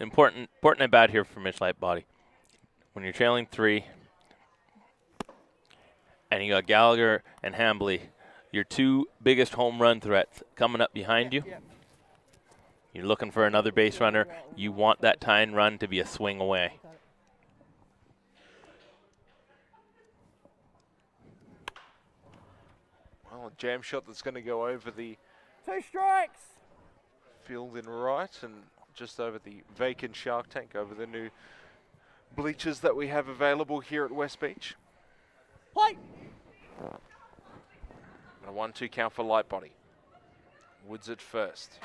Important at bat here for Mitch Lightbody. When you're trailing 3, and you got Gallagher and Hambley, your 2 biggest home run threats coming up behind you. You're looking for another base runner. You want that tying run to be a swing away. Well, a jam shot that's going to go over the 2 strikes. field in right and just over the vacant shark tank, over the new bleachers that we have available here at West Beach. Play. A 1-2 count for Lightbody. Woods at first.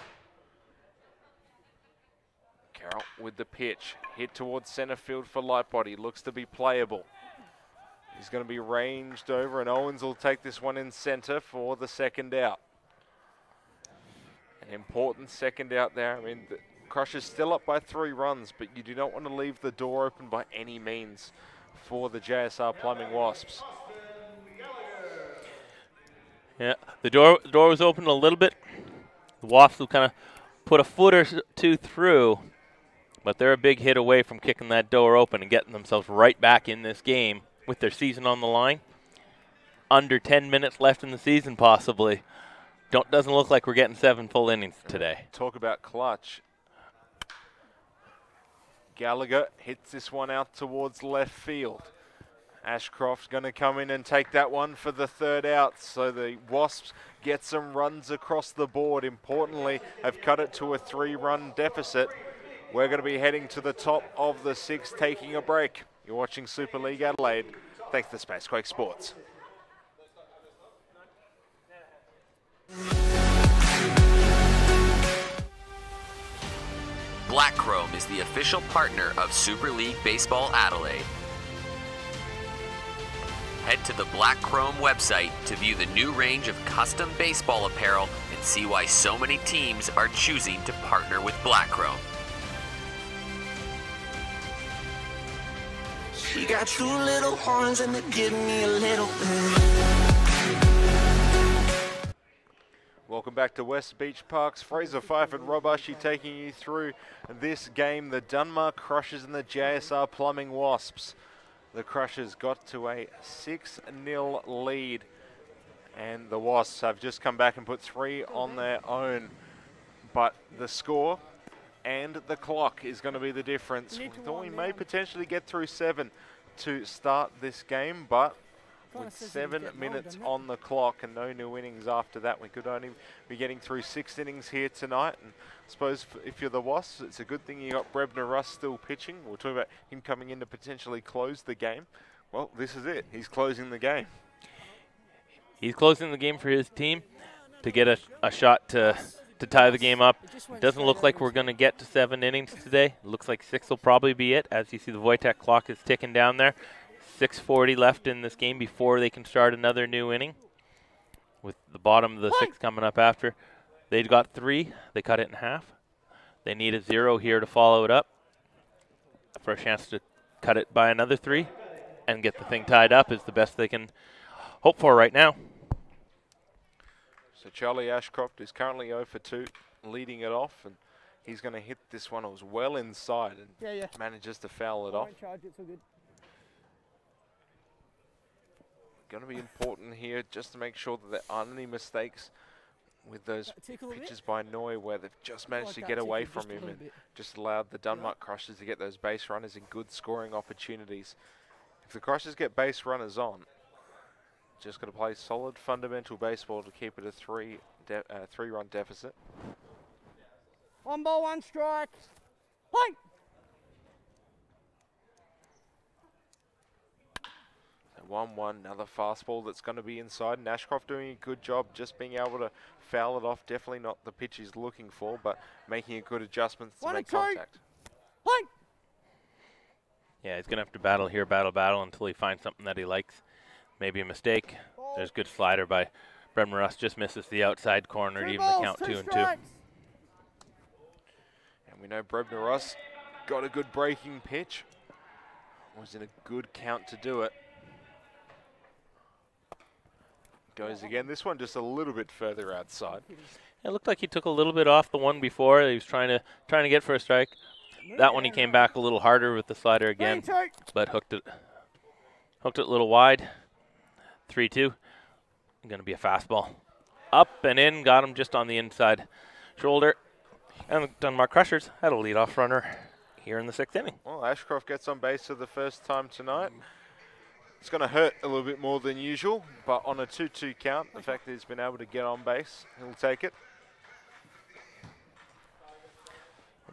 Carroll with the pitch. Hit towards center field for Lightbody. Looks to be playable. He's going to be ranged over, and Owens will take this one in center for the second out. An important second out there. I mean, the Crushers still up by 3 runs, but you do not want to leave the door open by any means for the JSR Plumbing Wasps. Yeah, the door was open a little bit. The Wasps will kind of put a foot or 2 through, but they're a big hit away from kicking that door open and getting themselves right back in this game with their season on the line. Under 10 minutes left in the season, possibly. Doesn't look like we're getting 7 full innings today. Talk about clutch. Gallagher hits this one out towards left field. Ashcroft's going to come in and take that one for the 3rd out. So the Wasps get some runs across the board. Importantly, have cut it to a 3-run deficit. We're going to be heading to the top of the 6th, taking a break. You're watching Super League Adelaide. Thanks to Spacequake Sports. Black Chrome is the official partner of Super League Baseball Adelaide. Head to the Black Chrome website to view the new range of custom baseball apparel and see why so many teams are choosing to partner with Black Chrome. She got 2 little horns and they give me a little Welcome back to West Beach Park's Fraser Fife and Rob Ushy taking you through this game. The Dunmar Crushers and the JSR Plumbing Wasps. The Crushers got to a 6-0 lead, and the Wasps have just come back and put 3 on their own. But the score and the clock is going to be the difference. We thought we may potentially get through 7 to start this game, but with 7 minutes on the clock and no new innings after that, we could only be getting through 6 innings here tonight. And I suppose if you're the Wasps, it's a good thing you got Brebner Russ still pitching. We'll talk about him coming in to potentially close the game. Well, this is it. He's closing the game. He's closing the game for his team to get a shot to tie the game up. It doesn't look like we're going to get to 7 innings today. It looks like 6 will probably be it. As you see, the Wojtek clock is ticking down there. 6:40 left in this game before they can start another new inning, with the bottom of the 6th coming up after. They'd got 3. They cut it in half. They need a 0 here to follow it up for a chance to cut it by another 3 and get the thing tied up is the best they can hope for right now. So Charlie Ashcroft is currently 0 for 2, leading it off, and he's going to hit this one. It was well inside and manages to foul it off. Going to be important here just to make sure that there aren't any mistakes with those pitches by Noy where they've just managed to get away from him and just allowed the Dunmart Crushers to get those base runners in good scoring opportunities. If the Crushers get base runners on, just got to play solid fundamental baseball to keep it a 3-run deficit. 1 ball, 1 strike. Play. 1-1, another fastball that's going to be inside. And Ashcroft doing a good job just being able to foul it off. Definitely not the pitch he's looking for, but making a good adjustments to make contact. Play. Yeah, he's going to have to battle here, battle until he finds something that he likes. Maybe a mistake. There's good slider by Brendan Russ. Just misses the outside corner to even the count 2-2. And we know Brebner Ross got a good breaking pitch. Was in a good count to do it. Goes again. This one just a little bit further outside. It looked like he took a little bit off the one before. He was trying to get for a strike. That one he came back a little harder with the slider again, but hooked it a little wide. 3-2. Going to be a fastball. Up and in. Got him just on the inside shoulder. And Dunmar Crushers had a leadoff runner here in the 6th inning. Well, Ashcroft gets on base for the first time tonight. It's going to hurt a little bit more than usual, but on a 2-2 count, the fact that he's been able to get on base, he'll take it.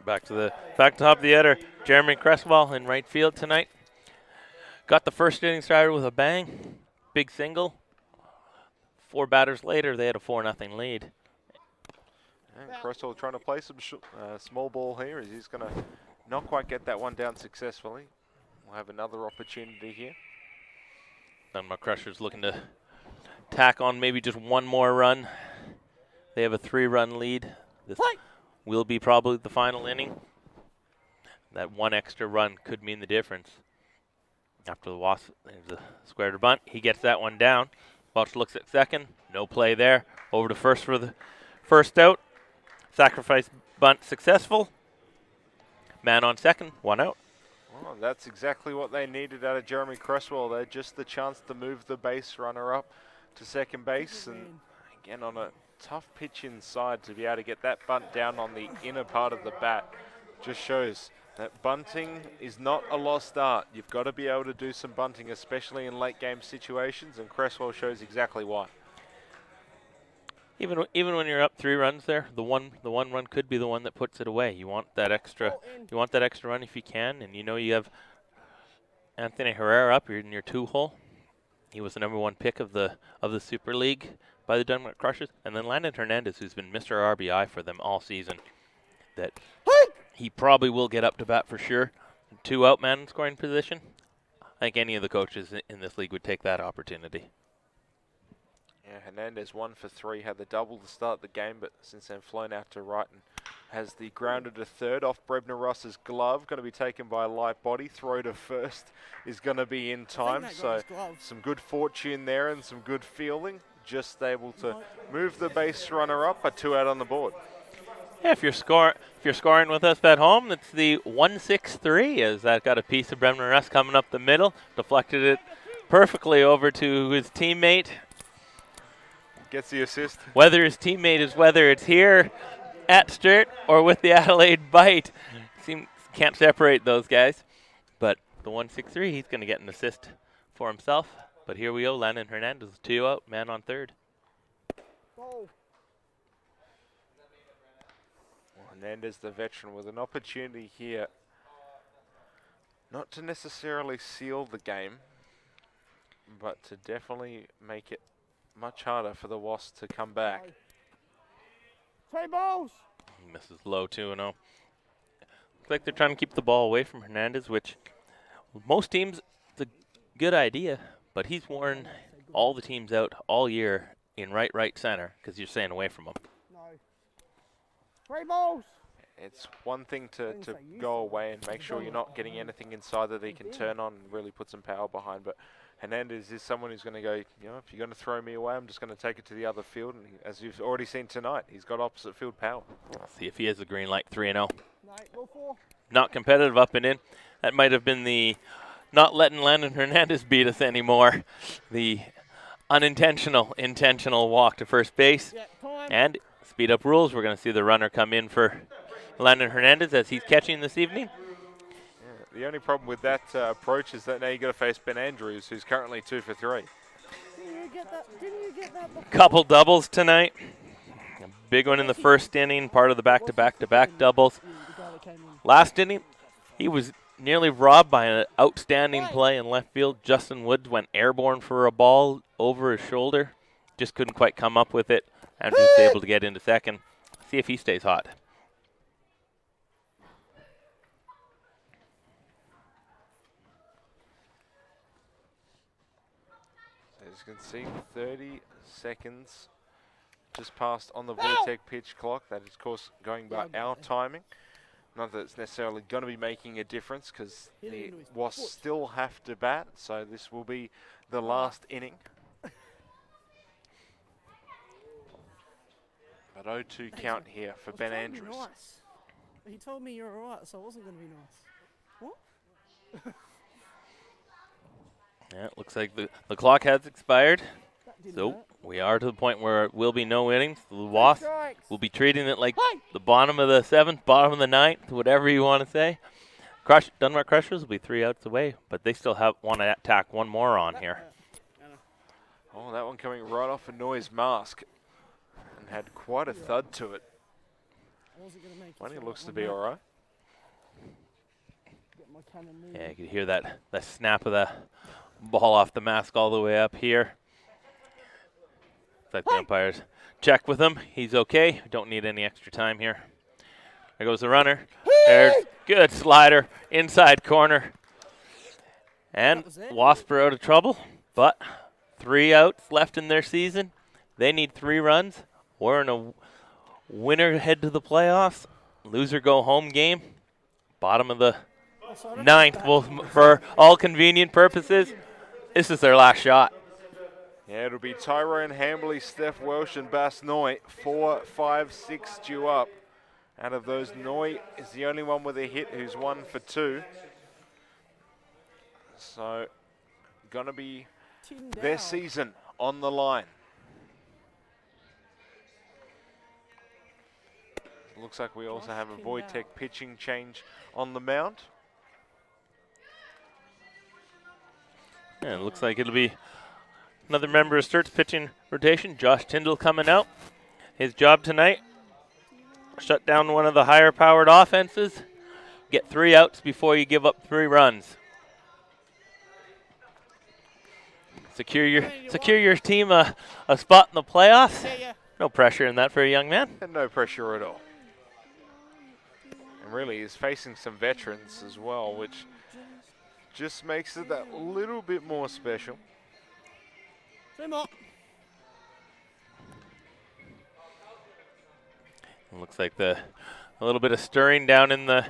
Back to top of the header, Jeremy Cresswell in right field tonight. Got the first inning started with a bang, big single. 4 batters later, they had a 4-0 lead. And Cresswell trying to play some small ball here as he's going to not quite get that one down successfully. We'll have another opportunity here. Dunmar Crushers looking to tack on maybe just one more run. They have a 3-run lead. This will be probably the final inning. That one extra run could mean the difference. After the Wasps, there's a square to bunt. He gets that one down. Welch looks at second. No play there. Over to first for the first out. Sacrifice bunt successful. Man on second, 1 out. Well, that's exactly what they needed out of Jeremy Cresswell there. Just the chance to move the base runner up to second base. And again, on a tough pitch inside, to be able to get that bunt down on the inner part of the bat just shows that bunting is not a lost art. You've got to be able to do some bunting, especially in late game situations, and Cresswell shows exactly why. Even when you're up 3 runs there, the one run could be the one that puts it away. You want that extra run if you can, and you know you have Anthony Herrera up in your 2-hole. He was the #1 pick of the Super League by the Dunmar Crushers, and then Landon Hernandez, who's been Mr. RBI for them all season. That he probably will get up to bat for sure. 2 out man in scoring position. I think any of the coaches in this league would take that opportunity. Yeah, Hernandez 1 for 3, had the double to start the game, but since then flown out to right and has the grounder to third off Brebner Ross's glove. Going to be taken by a light body. Throw to first is going to be in time. So some good fortune there and some good fielding. Just able to move the base runner up, a 2 out on the board. Yeah, if you're scoring with us at home, it's the 1-6-3 as that got a piece of Brendan Russ coming up the middle, deflected it perfectly over to his teammate. Gets the assist. Whether it's here at Sturt or with the Adelaide bite, can't separate those guys. But the 1-6-3, he's going to get an assist for himself. But here we go, Landon Hernandez, 2 out, man on third. Hernandez, the veteran, with an opportunity here not to necessarily seal the game, but to definitely make it much harder for the Wasps to come back. 3 balls. He misses low 2-0. Looks like they're trying to keep the ball away from Hernandez, which most teams, it's a good idea, but he's worn all the teams out all year in right center because you're staying away from him. 3 balls. It's one thing to go away and make sure you're not getting anything inside that he can turn on and really put some power behind. But Hernandez is someone who's going to go, you know, if you're going to throw me away, I'm just going to take it to the other field. And as you've already seen tonight, he's got opposite field power. See if he has the green light, 3-0. Not competitive up and in. That might have been the not letting Landon Hernandez beat us anymore. The intentional walk to first base. And speed up rules. We're going to see the runner come in for Landon Hernandez as he's catching this evening. Yeah, the only problem with that approach is that now you got to face Ben Andrews, who's currently 2 for 3. Didn't you get that? Couple doubles tonight. A big one in the first inning, part of the back-to-back doubles. Last inning, he was nearly robbed by an outstanding play in left field. Justin Woods went airborne for a ball over his shoulder. Just couldn't quite come up with it. Andrews was able to get into second. See if he stays hot. As you can see, 30 seconds just passed on the Vortec pitch clock. That is, of course, going by our timing. Not that it's necessarily going to be making a difference because the Wasps still have to bat, so this will be the last inning. But 0-2 count here for Ben Andrews. Nice. He told me you're alright, so I wasn't going to be nice. What? Yeah, it looks like the clock has expired. So we are to the point where it will be no innings. The Wasps will be treating it like the bottom of the 7th, bottom of the 9th, whatever you want to say. Dunbar Crushers will be 3 outs away, but they still want to attack one more on here. Oh, that one coming right off a noise mask and had quite a thud to it. Funny, looks to be all right. Yeah, you can hear that snap of the ball off the mask all the way up here. It's like the umpires check with him. He's okay. Don't need any extra time here. There goes the runner. There's good slider inside corner. And Wasps are out of trouble, but 3 outs left in their season. They need 3 runs. We're in a winner head to the playoffs. Loser go home game. Bottom of the 9th will, for all convenient purposes, this is their last shot. Yeah, it'll be Tyrone Hambley, Steph Welsh, and Bass Noy. 4, 5, 6 due up. Out of those, Noy is the only one with a hit who's 1 for 2. So, gonna be their season on the line. Looks like we also have a Vortec pitching change on the mound. Yeah, it looks like it'll be another member of Sturt's pitching rotation. Josh Tyndall coming out. His job tonight, shut down one of the higher powered offenses. Get 3 outs before you give up 3 runs. Secure your team a spot in the playoffs. No pressure in that for a young man. And no pressure at all. And really is facing some veterans as well, which just makes it that little bit more special. It looks like a little bit of stirring down in the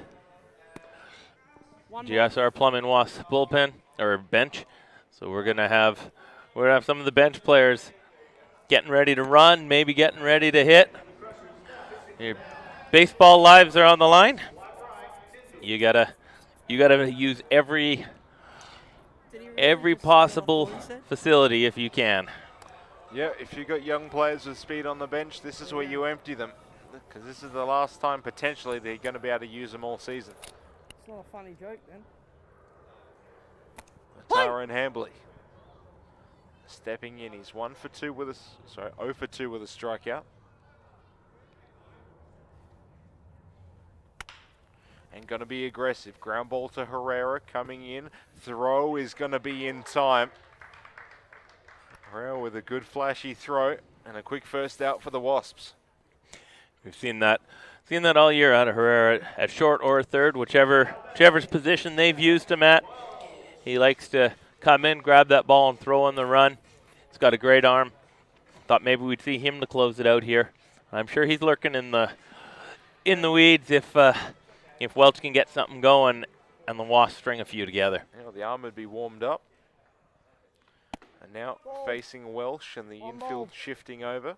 GSR Plum Wasp bullpen or bench. So we're gonna have some of the bench players getting ready to run, maybe getting ready to hit. Your baseball lives are on the line. You gotta use every possible facility if you can. Yeah, if you've got young players with speed on the bench, this is where you empty them. Because this is the last time potentially they're going to be able to use them all season. It's not a funny joke then. Tyrone Hambley stepping in. He's 1 for 2 with a 0 for 2 with a strikeout. And going to be aggressive. Ground ball to Herrera coming in. Throw is going to be in time. Herrera with a good flashy throw and a quick first out for the Wasps. We've seen that all year out of Herrera at short or third, whichever's position they've used him at. He likes to come in, grab that ball, and throw on the run. He's got a great arm. Thought maybe we'd see him to close it out here. I'm sure he's lurking in the weeds if Welch can get something going and the Wasps string a few together. You know, the arm would be warmed up. And now facing Welsh and the infield shifting over.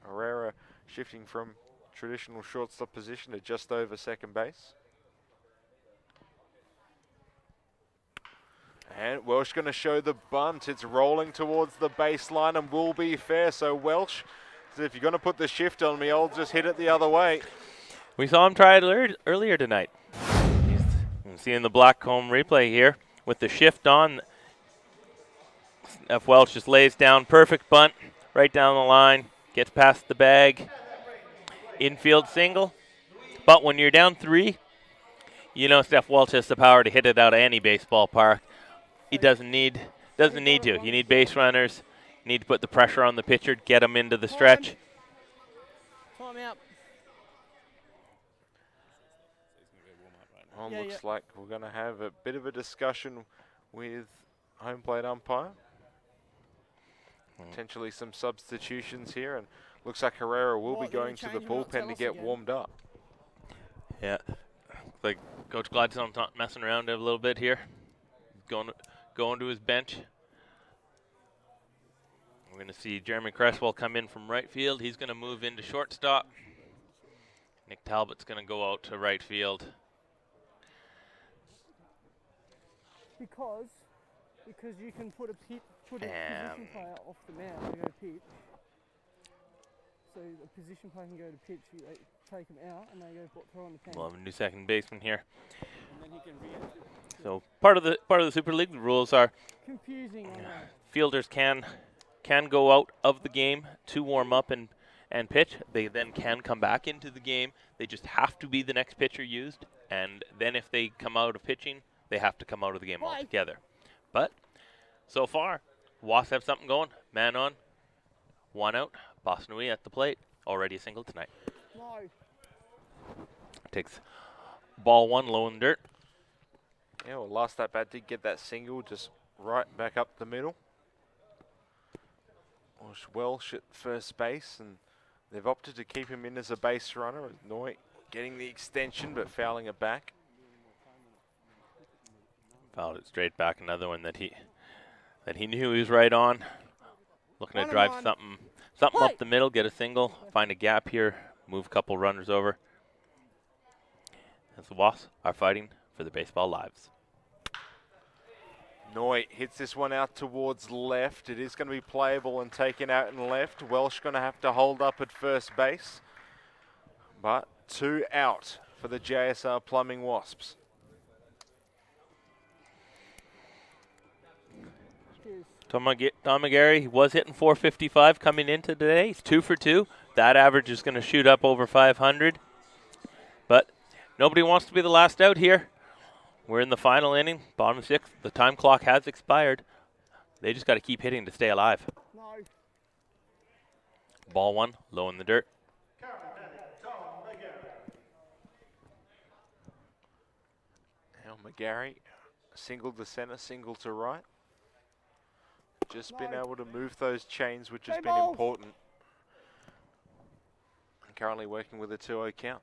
Herrera shifting from traditional shortstop position to just over second base. And Welsh going to show the bunt. It's rolling towards the baseline and will be fair. So Welsh, if you're going to put the shift on me, I'll just hit it the other way. We saw him try it earlier tonight. He's seeing the Blackcomb replay here with the shift on. F. Welch just lays down, perfect bunt, right down the line, gets past the bag. Infield single. But when you're down 3, You know, Steph Walsh has the power to hit it out of any baseball park. He doesn't need to. You need base runners. You need to put the pressure on the pitcher, get him into the stretch. Time out. Well, looks like we're going to have a bit of a discussion with home plate umpire. Potentially some substitutions here, and looks like Herrera will be going to the bullpen to get warmed up. Yeah, like Coach Gladstone's not messing around a little bit here. Going to his bench. We're going to see Jeremy Cresswell come in from right field. He's going to move into shortstop. Nick Talbot's going to go out to right field. Because you can put a position player off the mound to go pitch. So the position player can go to pitch, you take him out, and they go throw on the pen. We'll have a new second baseman here. And then he can react. So part of the Super League, the rules are confusing. Fielders can go out of the game to warm up and pitch. They then can come back into the game. They just have to be the next pitcher used, and then if they come out of pitching, they have to come out of the game altogether. But so far, Wasps have something going. Man on, one out. Bostonui at the plate. Already a single tonight. No. Takes ball one low in the dirt. Yeah, well, last at bat did get that single, just right back up the middle. Welsh at first base, and they've opted to keep him in as a base runner. Noy getting the extension, but fouling it back. Fouled it straight back. Another one that he knew he was right on. Looking to drive something up the middle, get a single, find a gap here, move a couple runners over. As the Wasps are fighting for their baseball lives. Noy hits this one out towards left. It is going to be playable and taken out in left. Welsh going to have to hold up at first base. But 2 out for the JSR Plumbing Wasps. Tom McGarry was hitting 455 coming into today. He's 2 for 2. That average is going to shoot up over 500. But nobody wants to be the last out here. We're in the final inning, bottom 6th. The time clock has expired. They just got to keep hitting to stay alive. No. Ball one, low in the dirt. Now McGarry, single to center, single to right. Just been able to move those chains, which has been important. And currently working with a 2-0 count.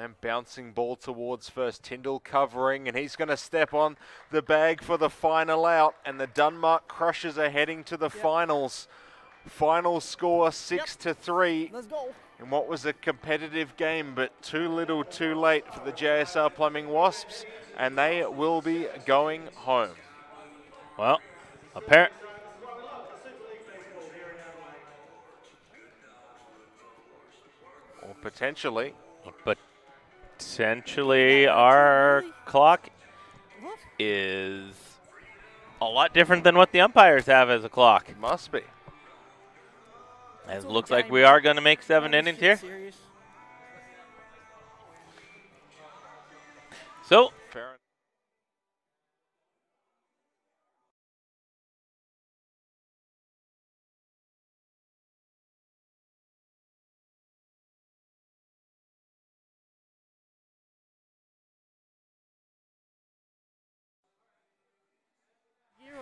And bouncing ball towards first. Tyndall covering, and he's going to step on the bag for the final out. And the Dunmark Crushers are heading to the finals. Final score 6-3. Let's go. In what was a competitive game, but too little too late for the JSR Plumbing Wasps, and they will be going home. Well, or potentially. Potentially our clock is a lot different than what the umpires have as a clock. Must be. It looks like we are going to make 7 innings here. So,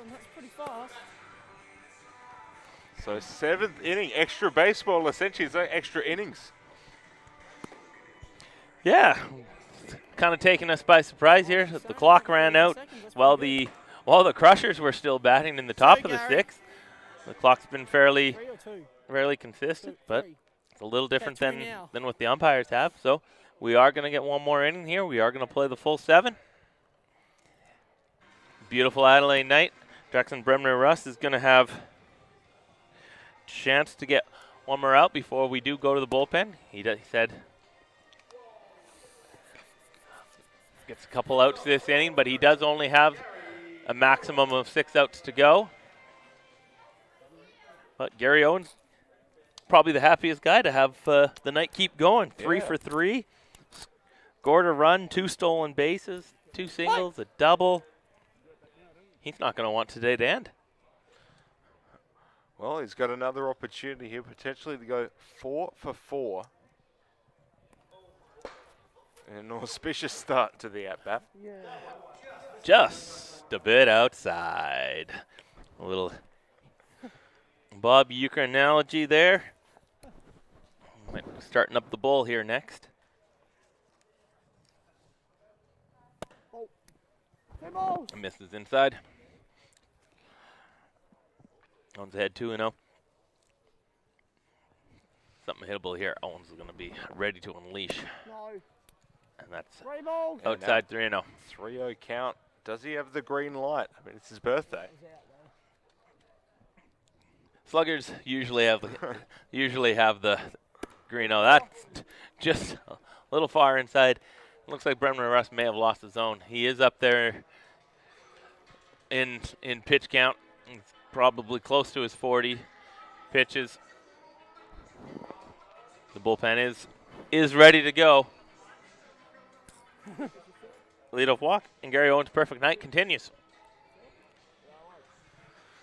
That's pretty fast. So 7th inning, extra baseball essentially, so extra innings. yeah, kind of taking us by surprise here. The clock ran out while the Crushers were still batting in the top of the 6th. The clock's been fairly consistent, but it's a little different than what the umpires have. So we are going to get one more inning here. We are going to play the full 7. Beautiful Adelaide night. Jackson Bremner Russ is going to have a chance to get one more out before we do go to the bullpen. He said gets a couple outs this inning, but he does only have a maximum of 6 outs to go. But Gary Owens, probably the happiest guy to have the night keep going. 3 for 3. Scored a run, 2 stolen bases, 2 singles, a double. He's not going to want today to end. Well, he's got another opportunity here, potentially to go 4 for 4. An auspicious start to the at-bat. Yeah. Just a bit outside. A little Bob Uecker analogy there. Might be starting up the bowl here next. Oh. Hey, balls. Misses inside. Owens ahead 2-0. Something hittable here. Owens is going to be ready to unleash. No. And that's Three balls. outside 3-0. 3-0 count. Does he have the green light? I mean, it's his birthday. Sluggers usually have the green. Oh, that's just a little far inside. Looks like Bremner Russ may have lost his zone. He is up there in pitch count. He's probably close to his 40 pitches. The bullpen is ready to go. Leadoff walk, and Gary Owens' perfect night continues.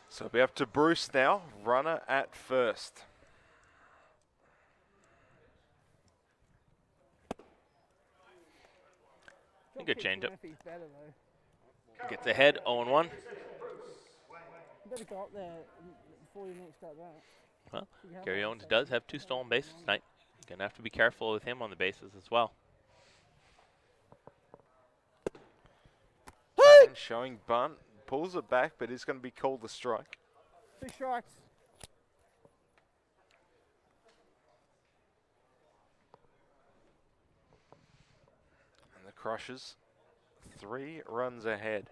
So it'll be up to Bruce now, runner at first. A good changeup. Murphy's better, though. Gets ahead, 0-1. You better go up there before you next start that. Well, Gary Owens does have 2 stolen bases tonight. You're going to have to be careful with him on the bases as well. And showing bunt, pulls it back, but is going to be called a strike. 2 strikes. And the Crushers, 3 runs ahead.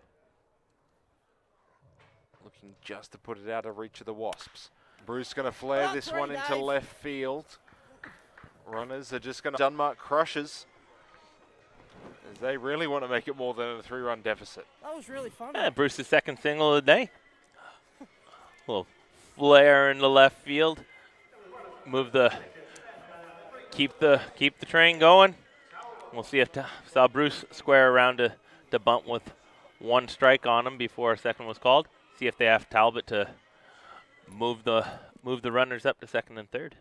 Looking just to put it out of reach of the Wasps. Bruce going to flare this one into left field. Runners are just going to Dunmark Crushers, as they really want to make it more than a 3-run deficit. That was really fun. Yeah, Bruce's second single of the day. Little flare in the left field. Keep the train going. We'll see if saw Bruce square around to bunt with 1 strike on him before a second was called. See if they have Talbot to move the runners up to second and third.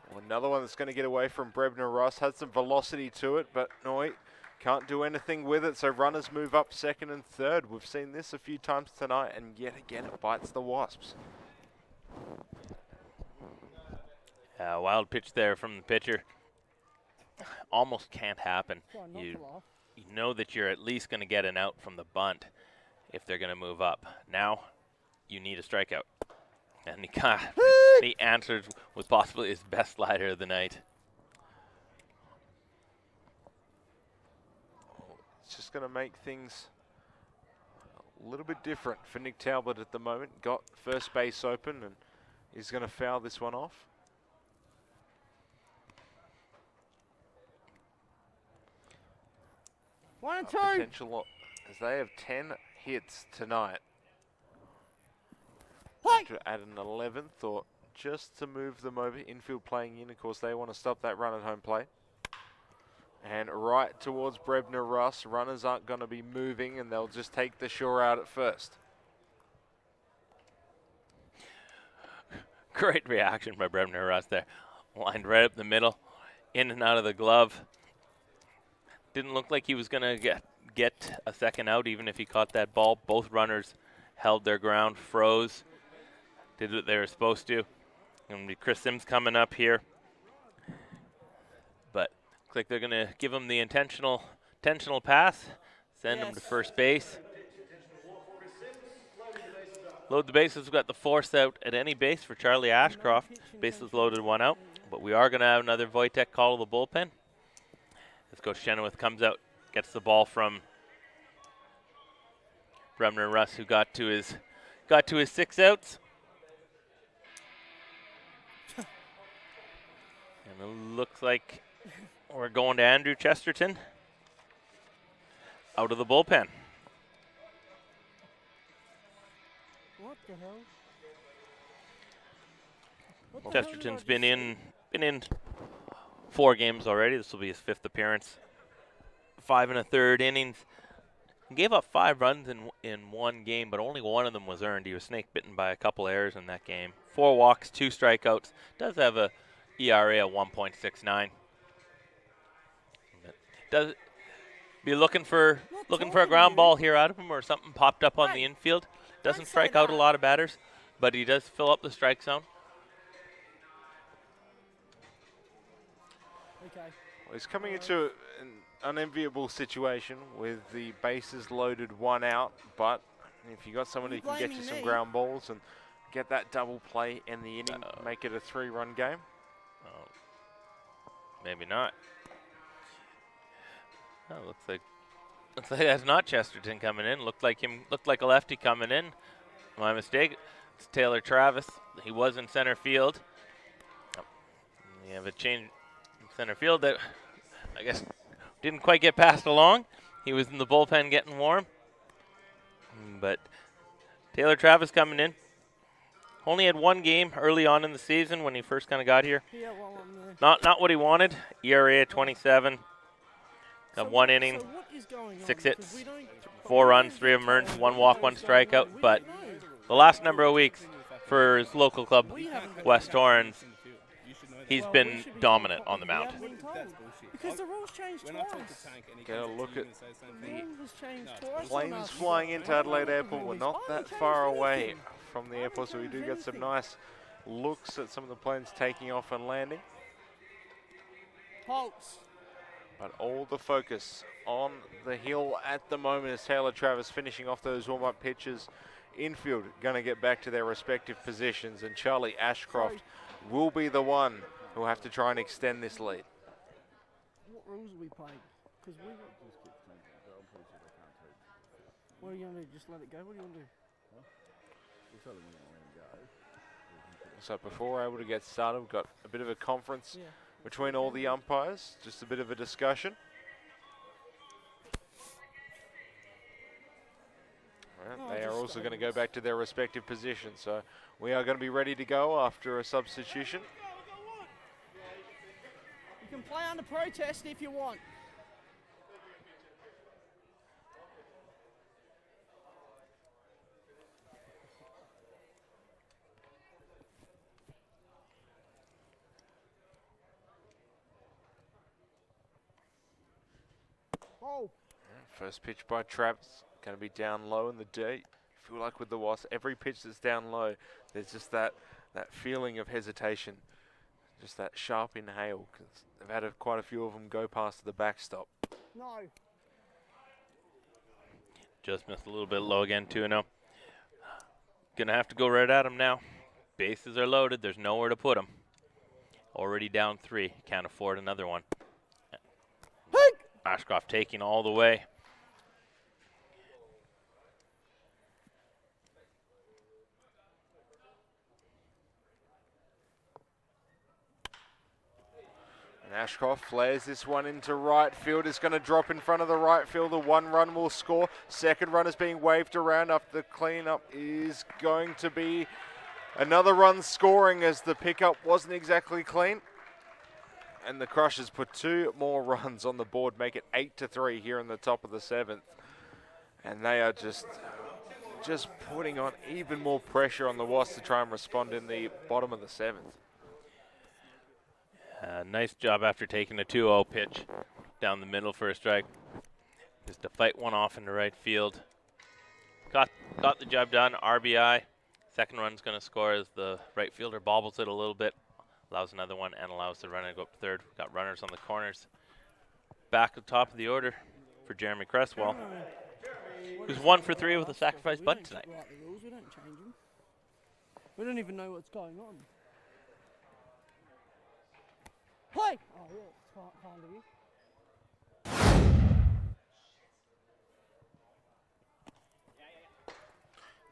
Well, another one that's going to get away from Brebner Ross. Had some velocity to it, but no, he can't do anything with it. So runners move up second and third. We've seen this a few times tonight, and yet again it bites the Wasps. Wild pitch there from the pitcher. Almost can't happen. You know that you're at least going to get an out from the bunt if they're going to move up. Now you need a strikeout. And he answered with possibly his best slider of the night. It's just going to make things a little bit different for Nick Talbot at the moment. Got first base open and he's going to foul this one off. One and 2. Potential, as they have 10 hits tonight. To add an 11th, or just to move them over, infield playing in. Of course, they want to stop that run at home plate. And right towards Brebner Russ. Runners aren't going to be moving, and they'll just take the shore out at first. Great reaction by Brebner Russ there. Lined right up the middle, in and out of the glove. Didn't look like he was going to get a second out, even if he caught that ball. Both runners held their ground, froze, did what they were supposed to. And Chris Sims coming up here. But looks like they're going to give him the intentional pass, send him to first base. Load the bases. We've got the force out at any base for Charlie Ashcroft. Bases loaded, 1 out. But we are going to have another Wojtek call to the bullpen. As Coach Chenoweth comes out, gets the ball from Bremner Russ, who got to his 6 outs. And it looks like we're going to Andrew Chesterton out of the bullpen. What the hell? What the hell did I Chesterton's just been see? in 4 games already. This will be his 5th appearance. 5 1/3 innings. He gave up 5 runs in 1 game, but only 1 of them was earned. He was snake bitten by a couple errors in that game. 4 walks, 2 strikeouts. Does have a ERA of 1.69. Does be looking for a ground ball here out of him, or something popped up on the infield. Doesn't strike out a lot of batters, but he does fill up the strike zone. Okay. Well, he's coming into an unenviable situation with the bases loaded, 1 out, but if you got someone who can get you some ground balls and get that double play in the inning, make it a 3-run game. Maybe not. Oh, looks like that's not Chesterton coming in. Looked like a lefty coming in. My mistake. It's Taylor Travis. He was in center field. We have a change in center field that I guess didn't quite get passed along. He was in the bullpen getting warm. But Taylor Travis coming in. Only had 1 game early on in the season when he first kind of got here. Yeah, well, I'm there. Not what he wanted. ERA at 27. Got 1 inning, So what is going on? 6 Because hits, we don't- 4 runs, 3 of them earned, 1 walk, 1 strikeout. But the last number of weeks for his local club, West Torrens, he's been dominant on the mound. Because the rules changed twice. Get a look at The rule has changed twice. planes flying into Adelaide Airport. We're not that far away from the airport, so we do get some nice looks at some of the planes taking off and landing. Pulse. But all the focus on the hill at the moment is Taylor Travis finishing off those warm-up pitches. Infield going to get back to their respective positions, and Charlie Ashcroft will be the one who will have to try and extend this lead. What rules are we playing? Because we. What are you going to do? Just let it go? What do you want to do? So before we're able to get started, we've got a bit of a conference between all the umpires, just a bit of a discussion. They are also going to go back to their respective positions, so we are going to be ready to go after a substitution. You can play under protest if you want. First pitch by Travis, going to be down low in the dirt. I feel like with the Wasps, every pitch that's down low, there's just that feeling of hesitation, just that sharp inhale, because they've had quite a few of them go past the backstop. No. Just missed a little bit low again, 2-0. Gonna have to go right at him now. Bases are loaded. There's nowhere to put them. Already down 3. Can't afford another one. Ashcroft taking all the way. And Ashcroft flares this one into right field. It's going to drop in front of the right fielder. 1 run will score. Second run is being waved around after the cleanup is going to be another run scoring, as the pickup wasn't exactly clean. And the Crushers put 2 more runs on the board, make it 8-3 here in the top of the 7th. And they are just putting on even more pressure on the Wasps to try and respond in the bottom of the 7th. Nice job after taking a 2-0 pitch down the middle for a strike. Just to fight one off into right field. Got the job done, RBI. Second run's going to score as the right fielder bobbles it a little bit. Allows another one and allows the runner to go up third. We've got runners on the corners. Back at the top of the order for Jeremy Cresswell, who's 1 for 3 with a sacrifice bunt tonight. We don't change them. We don't even know what's going on. Play! Oh, yeah, it's kind of you.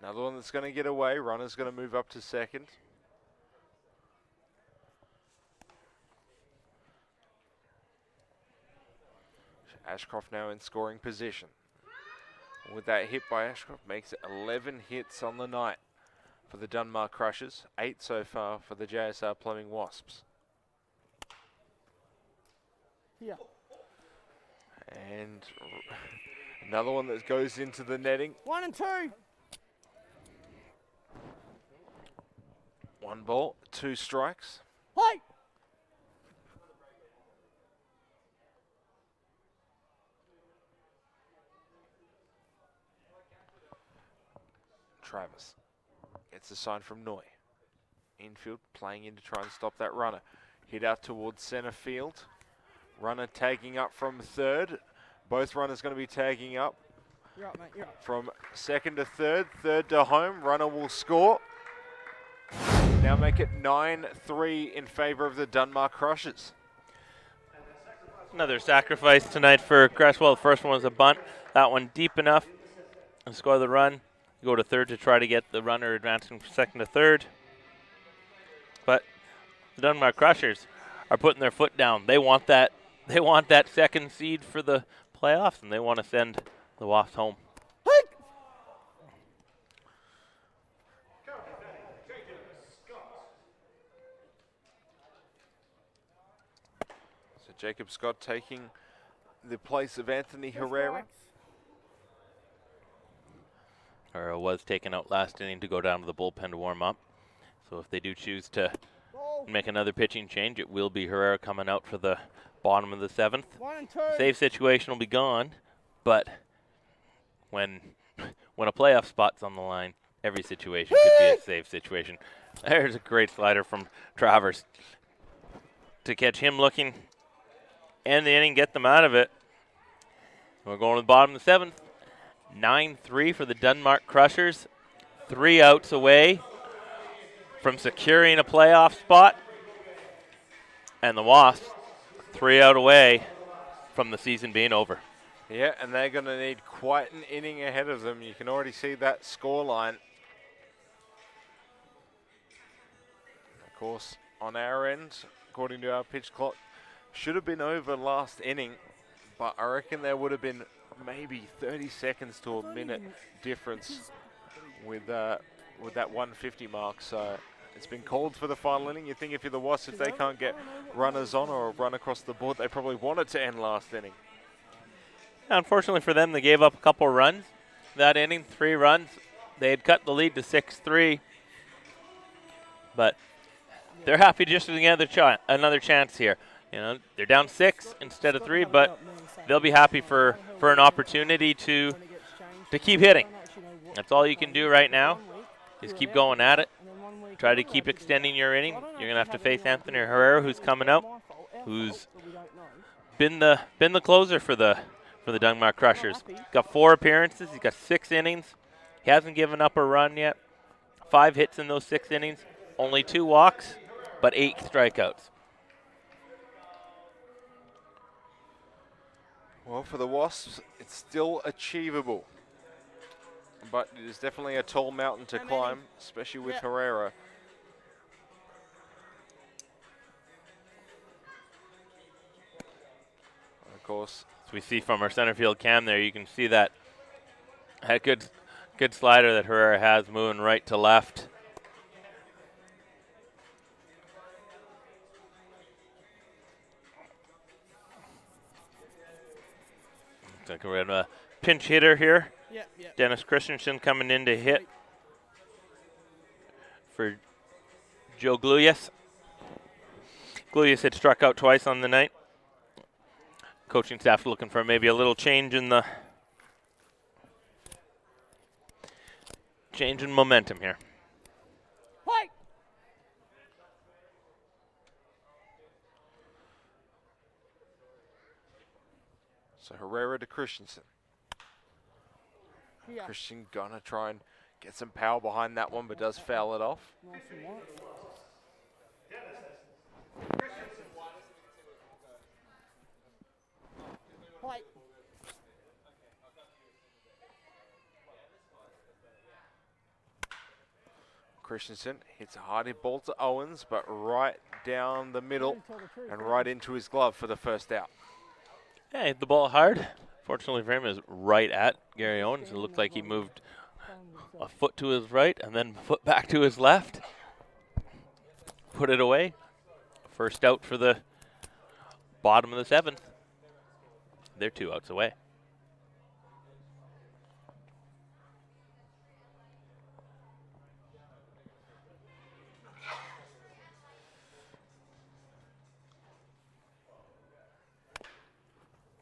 Another one that's going to get away. Runner's going to move up to second. Ashcroft now in scoring position. With that hit by Ashcroft, makes it 11 hits on the night. for the Dunmar Crushers, 8 so far for the JSR Plumbing Wasps. Yeah. And another one that goes into the netting. 1 and 2. 1 ball, 2 strikes. Play. Travis gets a sign from Noy. Infield playing in to try and stop that runner. Hit out towards center field. Runner tagging up from third. Both runners going to be tagging up. You're up, mate. You're up. From second to third, third to home. Runner will score. Now make it 9-3 in favor of the Dunmar Crushers. Another sacrifice tonight for Cresswell. The first one was a bunt. That one deep enough and score the run. Go to third to try to get the runner advancing from second to third. But the Dunmar Crushers are putting their foot down. They want that. They want that second seed for the playoffs, and they want to send the Wasps home. So Jacob Scott taking the place of Anthony Herrera. Herrera was taken out last inning to go down to the bullpen to warm up. So if they do choose to make another pitching change, it will be Herrera coming out for the bottom of the 7th. 1 and 2. Save situation will be gone, but when a playoff spot's on the line, every situation could be a save situation. There's a great slider from Travers to catch him looking, end the inning, get them out of it. We're going to the bottom of the 7th. 9-3 for the Dunmar Crushers. 3 outs away from securing a playoff spot. And the Wasps 3 out away from the season being over. Yeah, and they're going to need quite an inning ahead of them. You can already see that score line. Of course, on our end, according to our pitch clock, should have been over last inning, but I reckon there would have been maybe 30 seconds to a minute difference with that 150 mark. So it's been called for the final inning. You think if you're the Wasps, if they can't get runners on or run across the board, they probably want it to end last inning. Unfortunately for them, they gave up a couple runs. That inning, 3 runs. They had cut the lead to 6-3. But they're happy just to get another chance here. You know, they're down 6 instead of 3, but they'll be happy for an opportunity to keep hitting. That's all you can do right now is keep going at it. Try to keep extending your inning. You're going to have to face Anthony Herrera, who's coming out, who's been the closer for the Dunmar Crushers. Got 4 appearances. He's got 6 innings. He hasn't given up a run yet. 5 hits in those 6 innings. Only 2 walks, but 8 strikeouts. Well, for the Wasps, it's still achievable. But it is definitely a tall mountain to climb, especially with Herrera. And of course, as we see from our center field cam there, you can see that good slider that Herrera has moving right to left. Looks like we have a pinch hitter here. Dennis Christensen coming in to hit for Joe Gluyas. Gluyas had struck out twice on the night. Coaching staff looking for maybe a little change in momentum here. Play. So Herrera to Christensen. Yeah. Christian gonna try and get some power behind that one, but does foul it off. Nice and white. Play. Christensen hits a hard hit ball to Owens, but right down the middle and right into his glove for the first out. Yeah, hit the ball hard. Fortunately for him, is right at Gary Owens. It looked like he moved So A foot to his right and then foot back to his left. Put it away. First out for the bottom of the 7th. They're 2 outs away.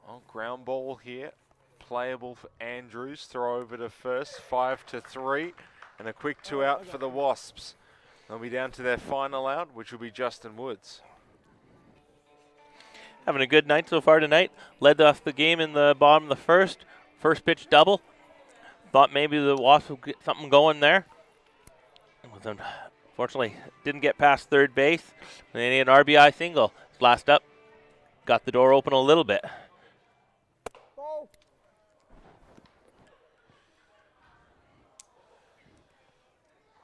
Well, ground ball here. Playable for Andrews. Throw over to first. 5-3. And a quick 2 out for the Wasps. They'll be down to their final out, which will be Justin Woods. Having a good night so far tonight. Led off the game in the bottom of the first. First pitch double. Thought maybe the Wasps would get something going there. Unfortunately, didn't get past third base. They need an RBI single. Last up. Got the door open a little bit.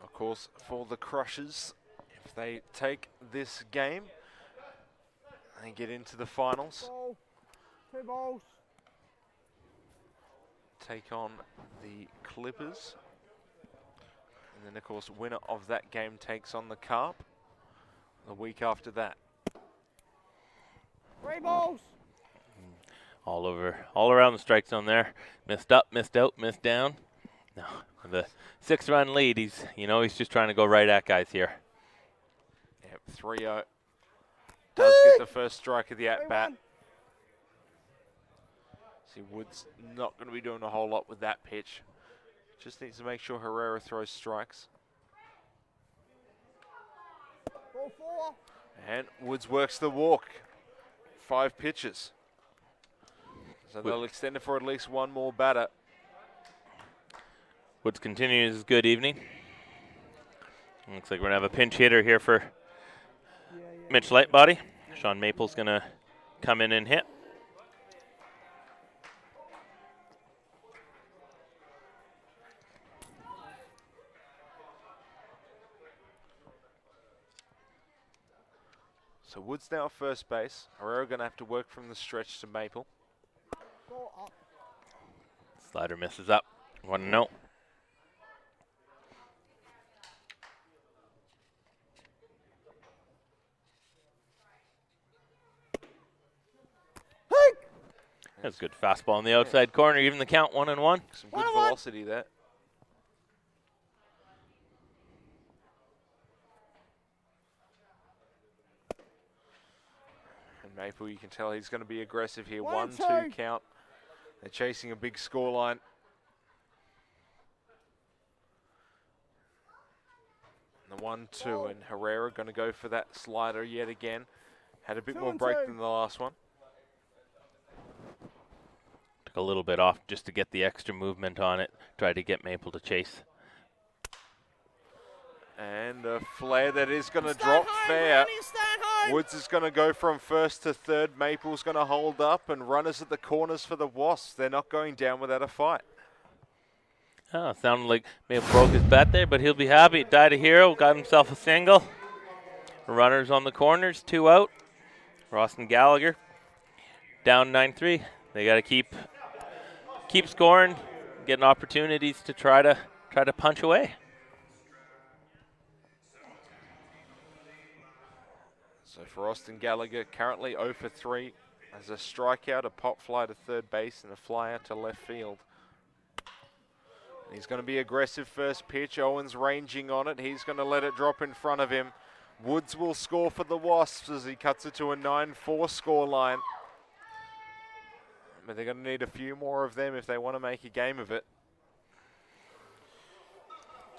Of course, for the Crushers, if they take this game, they get into the finals. 2 balls. Take on the Clippers. And then, of course, winner of that game takes on the Carp the week after that. 3 balls. All around the strike zone there. Missed up, missed out, missed down. No, the 6-run lead, he's just trying to go right at guys here. Yep, 3-0. Does get the first strike of the at-bat. See, Woods not going to be doing a whole lot with that pitch. Just needs to make sure Herrera throws strikes. Ball 4. And Woods works the walk. 5 pitches. So they'll extend it for at least one more batter. Woods continues his good evening. Looks like we're going to have a pinch hitter here for Mitch Lightbody. Sean Maple's going to come in and hit. So Woods now at first base. Herrera going to have to work from the stretch to Maple. Slider misses up. 1-0. That's a good fastball on the outside corner. Even the count 1-1. Some good velocity there. And Maple, you can tell he's going to be aggressive here. 1-2 count. They're chasing a big scoreline. And the 1-2, and Herrera going to go for that slider yet again. Had a bit more break than the last one. Took a little bit off just to get the extra movement on it. Tried to get Maple to chase. And a flare that is going to drop fair. Woods is going to go from first to third. Maple's going to hold up, and runners at the corners for the Wasps. They're not going down without a fight. Oh, sounded like Maple broke his bat there, but he'll be happy. Died a hero, got himself a single. Runners on the corners, 2 out. Roston Gallagher down 9-3. They got to keep scoring, getting opportunities to try to punch away. So for Austin Gallagher, currently 0 for 3 as a strikeout, a pop fly to third base, and a fly out to left field. And he's going to be aggressive first pitch. Owens ranging on it. He's going to let it drop in front of him. Woods will score for the Wasps as he cuts it to a 9-4 scoreline. But they're going to need a few more of them if they want to make a game of it.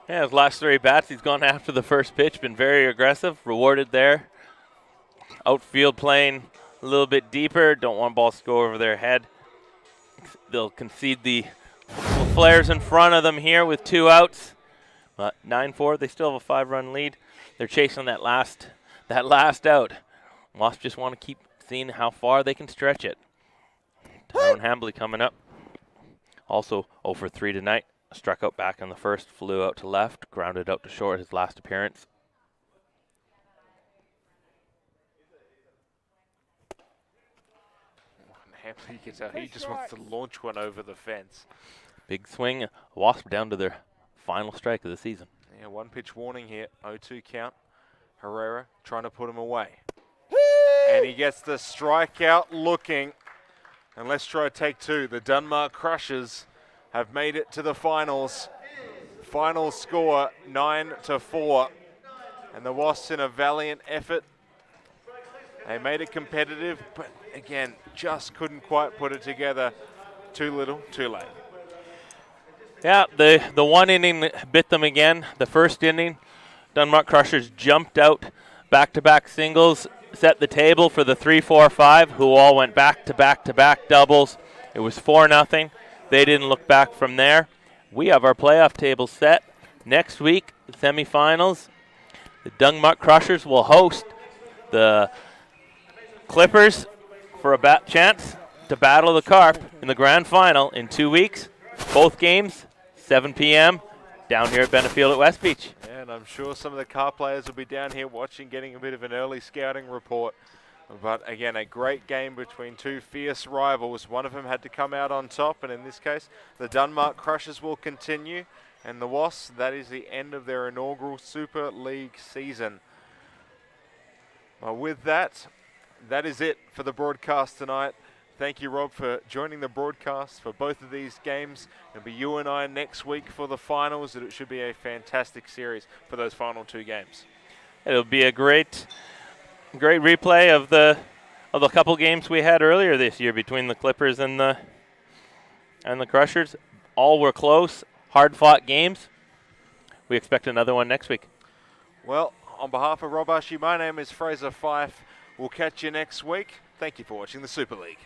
Yeah, his last 3 bats, he's gone after the first pitch, been very aggressive, rewarded there. Outfield playing a little bit deeper, don't want balls to go over their head. They'll concede the flares in front of them here with 2 outs. But 9-4, they still have a 5-run lead. They're chasing that last out. Wasps just want to keep seeing how far they can stretch it. Tyrone Hambley coming up. Also 0 for 3 tonight. Struck out back on the first, flew out to left, grounded out to short his last appearance. Hambley, you can tell he just wants to launch one over the fence. Big swing. Wasp down to their final strike of the season. Yeah, 1 pitch warning here, 0-2 count. Herrera trying to put him away. And he gets the strikeout looking. And let's try take two. The Dunmar Crushers have made it to the finals. Final score 9-4. And the Wasps in a valiant effort. They made it competitive, but again, just couldn't quite put it together. Too little, too late. Yeah, the one inning bit them again. The first inning, Dunmar Crushers jumped out back-to-back singles, set the table for the 3-4-5, who all went back-to-back-to-back doubles. It was 4-0. They didn't look back from there. We have our playoff table set. Next week, the semifinals, the Dunmar Crushers will host the Clippers for a chance to battle the Carp in the grand final in 2 weeks. Both games, 7 p.m., down here at Benefield at West Beach. Yeah, and I'm sure some of the Carp players will be down here watching, getting a bit of an early scouting report. But again, a great game between two fierce rivals. One of them had to come out on top, and in this case, the Dunmar Crushers will continue. And the Wasps, that is the end of their inaugural Super League season. Well, with that, that is it for the broadcast tonight. Thank you, Rob, for joining the broadcast for both of these games. It'll be you and I next week for the finals, and it should be a fantastic series for those final 2 games. It'll be a great replay of the couple games we had earlier this year between the Clippers and the Crushers. All were close, hard-fought games. We expect another one next week. Well, on behalf of Rob Ushy, my name is Fraser Fife. We'll catch you next week. Thank you for watching the Super League.